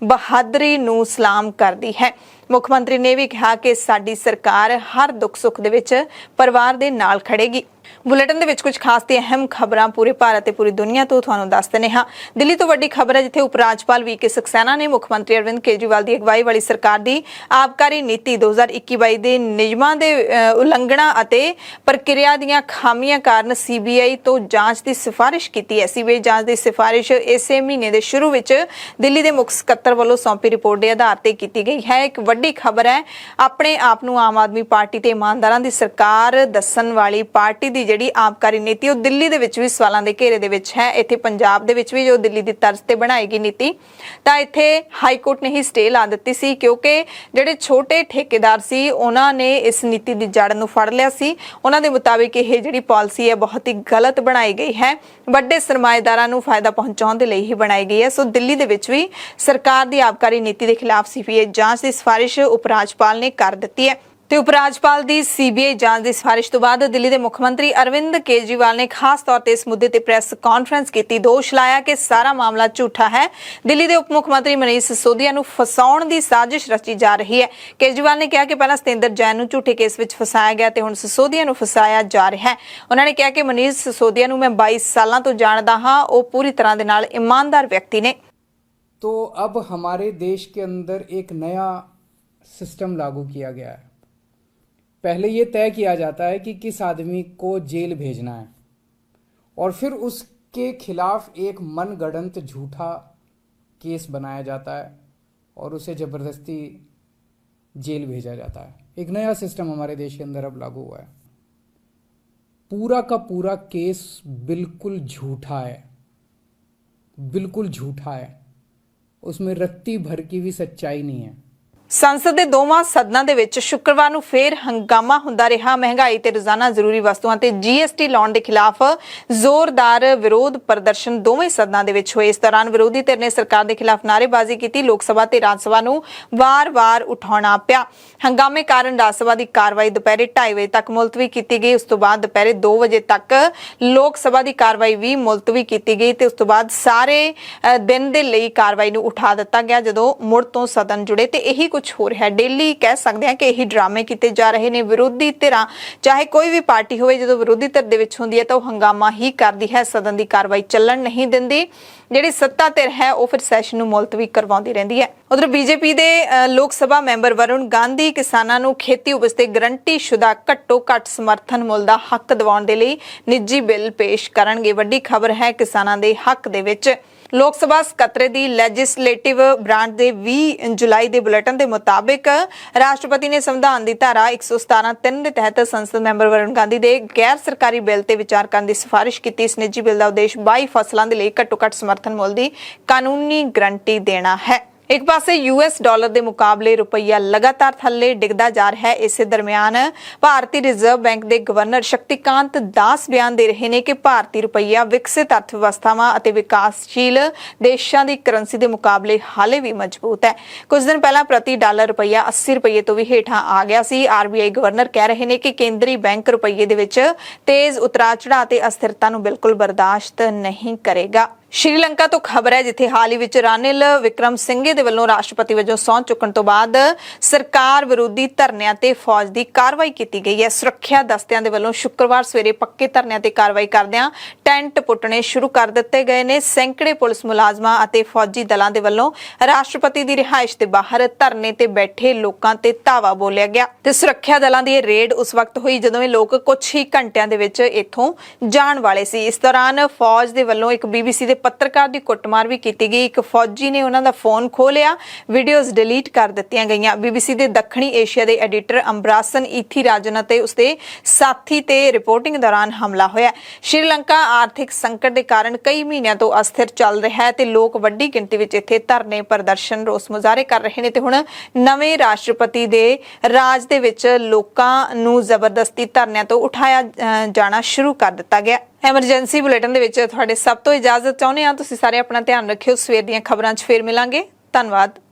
ਬਹਾਦਰੀ ਨੂੰ ਸਲਾਮ ਕਰਦੀ ਹੈ। ਮੁੱਖ ਮੰਤਰੀ ਨੇ ਵੀ ਕਿਹਾ ਕਿ ਸਾਡੀ ਸਰਕਾਰ ਹਰ ਦੁੱਖ ਸੁੱਖ ਦੇ ਵਿੱਚ ਪਰਿਵਾਰ ਦੇ ਨਾਲ ਖੜੇਗੀ। ਬੁਲੇਟਿਨ ਦੇ ਵਿੱਚ ਕੁਝ ਖਾਸ ਤੇ ਅਹਿਮ ਖਬਰਾਂ ਪੂਰੇ ਭਾਰਤ ਤੇ ਪੂਰੀ ਦੁਨੀਆ ਤੋਂ ਤੁਹਾਨੂੰ ਦੱਸ ਦਿੰਦੇ ਹਾਂ। ਦਿੱਲੀ ਤੋਂ ਵੱਡੀ ਖਬਰ ਹੈ ਜਿੱਥੇ ਉਪ ਰਾਜਪਾਲ VK ਸਕਸੈਨਾ ਨੇ ਮੁੱਖ ਮੰਤਰੀ ਅਰਵਿੰਦ ਕੇਜਰੀਵਾਲ ਦੀ ਅਗਵਾਈ ਵਾਲੀ ਸਰਕਾਰ ਦੀ ਆਬਕਾਰੀ ਨੀਤੀ 2021-22 ਦੇ ਨਿਯਮਾਂ ਦੇ ਉਲੰਘਣਾ ਅਤੇ ਪ੍ਰਕਿਰਿਆ ਦੀਆਂ ਖਾਮੀਆਂ ਕਾਰਨ CBI ਤੋਂ ਜਾਂਚ ਦੀ ਸਿਫਾਰਿਸ਼ ਕੀਤੀ ਹੈ। CBI ਜਾਂਚ ਦੀ ਸਿਫਾਰਿਸ਼ ਇਸੇ ਮਹੀਨੇ ਦੇ ਸ਼ੁਰੂ ਵਿੱਚ ਦਿੱਲੀ ਦੇ ਮੁੱਖ ਸਕੱਤਰ ਵੱਲੋਂ ਸੌਂਪੀ ਰਿਪੋਰਟ ਦੇ ਆਧਾਰ ਤੇ ਕੀਤੀ ਗਈ ਹੈ। ਇੱਕ ਵੱਡੀ ਖਬਰ ਹੈ, ਆਪਣੇ ਆਪ ਨੂੰ ਆਮ ਆਦਮੀ ਪਾਰਟੀ ਤੇ ਇਮਾਨਦਾਰਾਂ ਦੀ ਸਰਕਾਰ ਦੱਸਣ ਵਾਲੀ ਪਾਰਟੀ ਦੀ ਜਿਹੜੀ ਆਬਕਾਰੀ ਨੀਤੀ ਉਹ ਦਿੱਲੀ ਦੇ ਵਿੱਚ ਵੀ ਸਵਾਲਾਂ ਦੇ ਘੇਰੇ ਦੇ ਵਿੱਚ ਹੈ। ਇੱਥੇ ਪੰਜਾਬ ਦੇ ਵਿੱਚ ਵੀ ਜੋ ਦਿੱਲੀ ਦੀ ਤਰਜ਼ ਤੇ ਬਣਾਈ ਗਈ ਨੀਤੀ ਤਾਂ ਇੱਥੇ ਹਾਈ ਕੋਰਟ ਨੇ ਹੀ ਸਟੇ ਲਾ ਦਿੱਤੀ ਸੀ ਕਿਉਂਕਿ ਜਿਹੜੇ ਛੋਟੇ ਠੇਕੇਦਾਰ ਸੀ ਉਹਨਾਂ ਨੇ ਇਸ ਨੀਤੀ ਦੀ ਜੜ ਨੂੰ ਫੜ ਲਿਆ ਸੀ। ਉਹਨਾਂ ਦੇ ਮੁਤਾਬਿਕ ਇਹ ਜਿਹੜੀ ਪਾਲਿਸੀ ਹੈ ਬਹੁਤ ਹੀ ਗਲਤ ਬਣਾਈ ਗਈ ਹੈ, ਵੱਡੇ ਸਰਮਾਏਦਾਰਾਂ ਨੂੰ ਫਾਇਦਾ ਪਹੁੰਚਾਉਣ ਦੇ ਲਈ ਹੀ ਬਣਾਈ ਗਈ ਹੈ। ਸੋ ਦਿੱਲੀ ਦੇ ਵਿੱਚ ਵੀ ਸਰਕਾਰ ਦੀ ਆਬਕਾਰੀ ਨੀਤੀ ਦੇ ਖਿਲਾਫ CBI ਜਾਂਚ ਦੀ ਸਿਫਾਰਿਸ਼ ਉਪ ਰਾਜਪਾਲ ਨੇ ਕਰ ਦਿੱਤੀ ਹੈ ਤੇ ਉਪ ਰਾਜਪਾਲ ਦੀ CBI ਜਾਂਚ ਦੀ ਸਿਫਾਰਿਸ਼ ਤੋਂ ਬਾਅਦ ਦਿੱਲੀ ਦੇ ਮੁੱਖ ਮੰਤਰੀ ਅਰਵਿੰਦ ਕੇਜਰੀਵਾਲ ਨੇ ਖਾਸ ਤੌਰ ਤੇ ਇਸ ਮੁੱਦੇ ਤੇ ਪ੍ਰੈਸ ਕਾਨਫਰੰਸ ਕੀਤੀ। ਦੋਸ਼ ਲਾਇਆ ਕਿ ਸਾਰਾ ਮਾਮਲਾ ਝੂਠਾ ਹੈ। ਦਿੱਲੀ ਦੇ ਉਪ ਮੁੱਖ ਮੰਤਰੀ ਮਨੀਸ਼ ਸਿਸੋਦੀਆ ਨੂੰ ਫਸਾਉਣ ਦੀ ਸਾਜ਼ਿਸ਼ ਰਚੀ ਜਾ ਰਹੀ ਹੈ। ਕੇਜਰੀਵਾਲ ਨੇ ਕਿਹਾ ਕਿ ਪਹਿਲਾਂ ਸਤਿੰਦਰ ਜੈਨ ਨੂੰ ਝੂਠੇ ਕੇਸ ਵਿੱਚ ਫਸਾਇਆ ਗਿਆ ਤੇ ਹੁਣ ਸਿਸੋਦੀਆ ਨੂੰ ਫਸਾਇਆ ਜਾ ਰਿਹਾ ਹੈ। ਉਹਨਾਂ ਨੇ ਕਿਹਾ ਕਿ ਮਨੀਸ਼ ਸਿਸੋਦੀਆ ਨੂੰ ਮੈਂ 22 ਸਾਲਾਂ ਤੋਂ ਜਾਣਦਾ ਹਾਂ, ਉਹ ਪੂਰੀ ਤਰ੍ਹਾਂ ਦੇ ਨਾਲ ਇਮਾਨਦਾਰ ਵਿਅਕਤੀ ਨੇ। तो अब हमारे देश के अंदर एक नया सिस्टम लागू किया गया है। पहले ये तय किया जाता है कि किस आदमी को जेल भेजना है और फिर उसके खिलाफ एक मनगढ़ंत झूठा केस बनाया जाता है और उसे ज़बरदस्ती जेल भेजा जाता है। एक नया सिस्टम हमारे देश के अंदर अब लागू हुआ है। पूरा का पूरा केस बिल्कुल झूठा है, बिल्कुल झूठा है, उसमें रत्ती भर की भी सच्चाई नहीं है। ਸੰਸਦ ਦੇ ਦੋਵਾਂ ਸਦਨਾਂ ਦੇ ਵਿੱਚ ਸ਼ੁੱਕਰਵਾਰ ਨੂੰ ਫੇਰ ਹੰਗਾਮਾ ਹੁੰਦਾ ਰਿਹਾ। ਮਹਿੰਗਾਈ ਤੇ ਰੋਜ਼ਾਨਾ ਜ਼ਰੂਰੀ ਵਸਤੂਆਂ ਤੇ GST ਲਾਉਣ ਦੇ ਖਿਲਾਫ ਜ਼ੋਰਦਾਰ ਵਿਰੋਧ ਪ੍ਰਦਰਸ਼ਨ ਦੋਵੇਂ ਸਦਨਾਂ ਦੇ ਵਿੱਚ ਹੋਏ। ਇਸ ਦੌਰਾਨ ਵਿਰੋਧੀ ਧਿਰ ਨੇ ਸਰਕਾਰ ਦੇ ਖਿਲਾਫ ਨਾਅਰੇਬਾਜ਼ੀ ਕੀਤੀ। ਲੋਕ ਸਭਾ ਤੇ ਰਾਜ ਸਭਾ ਨੂੰ ਵਾਰ-ਵਾਰ ਉਠਾਉਣਾ ਪਿਆ। ਹੰਗਾਮੇ ਕਾਰਨ ਰਾਜ ਸਭਾ ਦੀ ਕਾਰਵਾਈ ਦੁਪਹਿਰੇ 2:30 ਵਜੇ ਤੱਕ ਮੁਲਤਵੀ ਕੀਤੀ ਗਈ। ਉਸ ਤੋਂ ਬਾਅਦ ਦੁਪਹਿਰੇ 2 ਵਜੇ ਤੱਕ ਲੋਕ ਸਭਾ ਦੀ ਕਾਰਵਾਈ ਵੀ ਮੁਲਤਵੀ ਕੀਤੀ ਗਈ ਤੇ ਉਸ ਤੋਂ ਬਾਅਦ ਸਾਰੇ ਦਿਨ ਦੇ ਲਈ ਕਾਰਵਾਈ ਨੂੰ ਉਠਾ ਦਿੱਤਾ ਗਿਆ ਜਦੋਂ ਮੁੜ ਤੋਂ ਸਦਨ ਜੁੜੇ ਤੇ ਇਹੀ ਕੁਝ ਹੋ ਰਿਹਾ ਹੈ। ਡੇਲੀ ਕਹਿ ਸਕਦੇ ਹਾਂ ਕਿ ਇਹੀ ਡਰਾਮੇ ਕੀਤੇ ਜਾ ਰਹੇ ਨੇ। ਵਿਰੋਧੀ ਧਿਰਾਂ ਚਾਹੇ ਕੋਈ ਵੀ ਪਾਰਟੀ ਹੋਵੇ, ਜਦੋਂ ਵਿਰੋਧੀ ਧਿਰ ਦੇ ਵਿੱਚ ਹੁੰਦੀ ਹੈ ਤਾਂ ਉਹ ਹੰਗਾਮਾ ਹੀ ਕਰਦੀ ਹੈ, ਸਦਨ ਦੀ ਕਾਰਵਾਈ ਚੱਲਣ ਨਹੀਂ ਦਿੰਦੀ। ਜਿਹੜੀ ਸੱਤਾ ਧਿਰ ਹੈ ਉਹ ਫਿਰ ਸੈਸ਼ਨ ਨੂੰ ਮੁਲਤਵੀ ਕਰਵਾਉਂਦੀ ਰਹਿੰਦੀ ਹੈ। ਉਧਰ BJP ਦੇ ਲੋਕ ਸਭਾ ਮੈਂਬਰ ਵਰੁਣ ਗਾਂਧੀ ਕਿਸਾਨਾਂ ਨੂੰ ਖੇਤੀ ਉਪਜ ਤੇ ਗਰੰਟੀਸ਼ੁਦਾ ਘੱਟੋ-ਘੱਟ ਸਮਰਥਨ ਮੁੱਲ ਦਾ ਹੱਕ ਦਿਵਾਉਣ ਦੇ ਲਈ ਨਿੱਜੀ ਬਿੱਲ ਪੇਸ਼ ਕਰਨਗੇ। ਵੱਡੀ ਖਬਰ ਹੈ ਕਿਸਾਨਾਂ ਦੇ ਹੱਕ ਦੇ ਵਿੱਚ। ਲੋਕ ਸਭਾ ਸਕੱਤਰ ਦੀ ਲੈਜਿਸਲੇਟਿਵ ਬ੍ਰਾਂਚ ਦੇ 20 ਜੁਲਾਈ ਦੇ ਬੁਲੇਟਿਨ ਦੇ ਮੁਤਾਬਿਕ ਰਾਸ਼ਟਰਪਤੀ ਨੇ ਸੰਵਿਧਾਨ ਦੀ ਧਾਰਾ 117(3) ਦੇ ਤਹਿਤ ਸੰਸਦ ਮੈਂਬਰ ਵਰੁਣ ਗਾਂਧੀ ਦੇ ਗੈਰ ਸਰਕਾਰੀ ਬਿੱਲ ਤੇ ਵਿਚਾਰ ਕਰਨ ਦੀ ਸਿਫਾਰਿਸ਼ ਕੀਤੀ। ਇਸ ਨਿੱਜੀ ਬਿੱਲ ਦਾ ਉਦੇਸ਼ 22 ਫਸਲਾਂ ਦੇ ਲਈ ਘੱਟੋ-ਘੱਟ ਸਮਰਥਨ ਮੁੱਲ ਦੀ ਕਾਨੂੰਨੀ ਗਰੰਟੀ ਦੇਣਾ ਹੈ। ਇੱਕ ਪਾਸੇ US ਡਾਲਰ ਦੇ ਮੁਕਾਬਲੇ ਰੁਪਈਆ ਲਗਾਤਾਰ ਥੱਲੇ ਡਿੱਗਦਾ ਜਾ ਰਿਹਾ ਹੈ। ਇਸੇ ਦਰਮਿਆਨ ਭਾਰਤੀ ਰਿਜ਼ਰਵ ਬੈਂਕ ਦੇ ਗਵਰਨਰ ਸ਼ਕਤੀਕਾਂਤ ਦਾਸ ਬਿਆਨ ਦੇ ਰਹੇ ਨੇ ਕਿ ਭਾਰਤੀ ਰੁਪਈਆ ਵਿਕਸਿਤ ਅਰਥ ਵਿਵਸਥਾਵਾਂ ਅਤੇ ਵਿਕਾਸਸ਼ੀਲ ਦੇਸ਼ਾਂ ਦੀ ਕਰੰਸੀ ਦੇ ਮੁਕਾਬਲੇ ਹਾਲੇ ਵੀ ਮਜ਼ਬੂਤ ਹੈ। ਕੁਝ ਦਿਨ ਪਹਿਲਾਂ ਪ੍ਰਤੀ ਡਾਲਰ ਰੁਪਈਆ 80 ਰੁਪਏ ਤੋਂ ਵੀ ਹੇਠਾਂ ਆ ਗਿਆ ਸੀ। RBI ਗਵਰਨਰ ਕਹਿ ਰਹੇ ਨੇ ਕਿ ਕੇਂਦਰੀ ਬੈਂਕ ਰੁਪਈਏ ਦੇ ਵਿੱਚ ਤੇਜ਼ ਉਤਰਾਅ ਚੜ੍ਹਾਅ ਤੇ ਅਸਥਿਰਤਾ ਨੂੰ ਬਿਲਕੁਲ ਬਰਦਾਸ਼ਤ ਨਹੀਂ ਕਰੇਗਾ। ਸ਼੍ਰੀਲੰਕਾ ਤੋਂ ਖਬਰ ਹੈ ਜਿੱਥੇ ਹਾਲ ਹੀ ਵਿੱਚ ਰਾਨਿਲ ਵਿਕਰਮਸਿੰਘੇ ਦੇ ਵੱਲੋਂ ਰਾਸ਼ਟਰਪਤੀ ਵਜੋਂ ਸਹੁੰ ਚੁੱਕਣ ਤੋਂ ਬਾਅਦ ਸਰਕਾਰ ਵਿਰੋਧੀ ਧਰਨਿਆਂ ਤੇ ਫੌਜ ਦੀ ਕਾਰਵਾਈ ਕੀਤੀ ਗਈ ਹੈ। ਸੁਰੱਖਿਆ ਦਸਤਿਆਂ ਦੇ ਵੱਲੋਂ ਸ਼ੁੱਕਰਵਾਰ ਸਵੇਰੇ ਪੱਕੇ ਧਰਨਿਆਂ ਤੇ ਕਾਰਵਾਈ ਕਰਦਿਆਂ ਟੈਂਟ ਪੁੱਟਣੇ ਸ਼ੁਰੂ ਕਰ ਦਿੱਤੇ ਗਏ ਨੇ। ਸੈਂਕੜੇ ਪੁਲਿਸ ਮੁਲਾਜ਼ਮਾਂ ਅਤੇ ਫੌਜੀ ਦਲਾਂ ਦੇ ਵੱਲੋਂ ਰਾਸ਼ਟਰਪਤੀ ਦੀ ਰਿਹਾਇਸ਼ ਦੇ ਬਾਹਰ ਧਰਨੇ ਤੇ ਬੈਠੇ ਲੋਕਾਂ ਤੇ ਧਾਵਾ ਬੋਲਿਆ ਗਿਆ ਤੇ ਸੁਰੱਖਿਆ ਦਲਾਂ ਦੀ ਇਹ ਰੇਡ ਉਸ ਵਕਤ ਹੋਈ ਜਦੋਂ ਇਹ ਲੋਕ ਕੁਝ ਹੀ ਘੰਟਿਆਂ ਦੇ ਵਿੱਚ ਇੱਥੋਂ ਜਾਣ ਵਾਲੇ ਸੀ। ਇਸ ਦੌਰਾਨ ਫੌਜ ਦੇ ਵੱਲੋਂ ਇੱਕ BBC ਦੇ ਪੱਤਰਕਾਰ ਦੀ ਕੁੱਟਮਾਰ ਵੀ ਕੀਤੀ ਗਈ। ਇੱਕ ਫੌਜੀ ਨੇ ਉਹਨਾਂ ਦਾ ਫੋਨ ਖੋਹ ਲਿਆ, ਵੀਡੀਓਜ਼ ਡਿਲੀਟ ਕਰ ਦਿੱਤੀਆਂ ਗਈਆਂ। BBC ਦੇ ਦੱਖਣੀ ਏਸ਼ੀਆ ਦੇ ਐਡੀਟਰ ਅੰਬਰਾਸਨ ਈਥੀਰਾਜਨ ਅਤੇ ਉਸਦੇ ਸਾਥੀ ਤੇ ਰਿਪੋਰਟਿੰਗ ਦੌਰਾਨ ਹਮਲਾ ਹੋਇਆ। ਸ਼੍ਰੀਲੰਕਾ ਆਰਥਿਕ ਸੰਕਟ ਦੇ ਕਾਰਨ ਕਈ ਮਹੀਨਿਆਂ ਤੋਂ ਅਸਥਿਰ ਚੱਲ ਰਿਹਾ ਹੈ ਤੇ ਲੋਕ ਵੱਡੀ ਗਿਣਤੀ ਵਿੱਚ ਇੱਥੇ ਧਰਨੇ, ਪ੍ਰਦਰਸ਼ਨ, ਰੋਸ ਮੁਜ਼ਾਹਰੇ ਕਰ ਰਹੇ ਨੇ ਤੇ ਹੁਣ ਨਵੇਂ ਰਾਸ਼ਟਰਪਤੀ ਦੇ ਰਾਜ ਦੇ ਵਿੱਚ ਲੋਕਾਂ ਨੂੰ ਜ਼ਬਰਦਸਤੀ ਧਰਨਿਆਂ ਤੋਂ ਉਠਾਇਆ ਜਾਣਾ ਸ਼ੁਰੂ ਕਰ ਦਿੱਤਾ ਗਿਆ। ਐਮਰਜੈਂਸੀ ਬੁਲੇਟਿਨ ਦੇ ਵਿੱਚ ਤੁਹਾਡੇ ਸਭ ਤੋਂ ਇਜਾਜ਼ਤ ਚਾਹੁੰਦੇ ਹਾਂ। ਤੁਸੀਂ ਸਾਰੇ ਆਪਣਾ ਧਿਆਨ ਰੱਖਿਓ। ਸਵੇਰ ਦੀਆਂ ਖਬਰਾਂ 'ਚ ਫੇਰ ਮਿਲਾਂਗੇ। ਧੰਨਵਾਦ।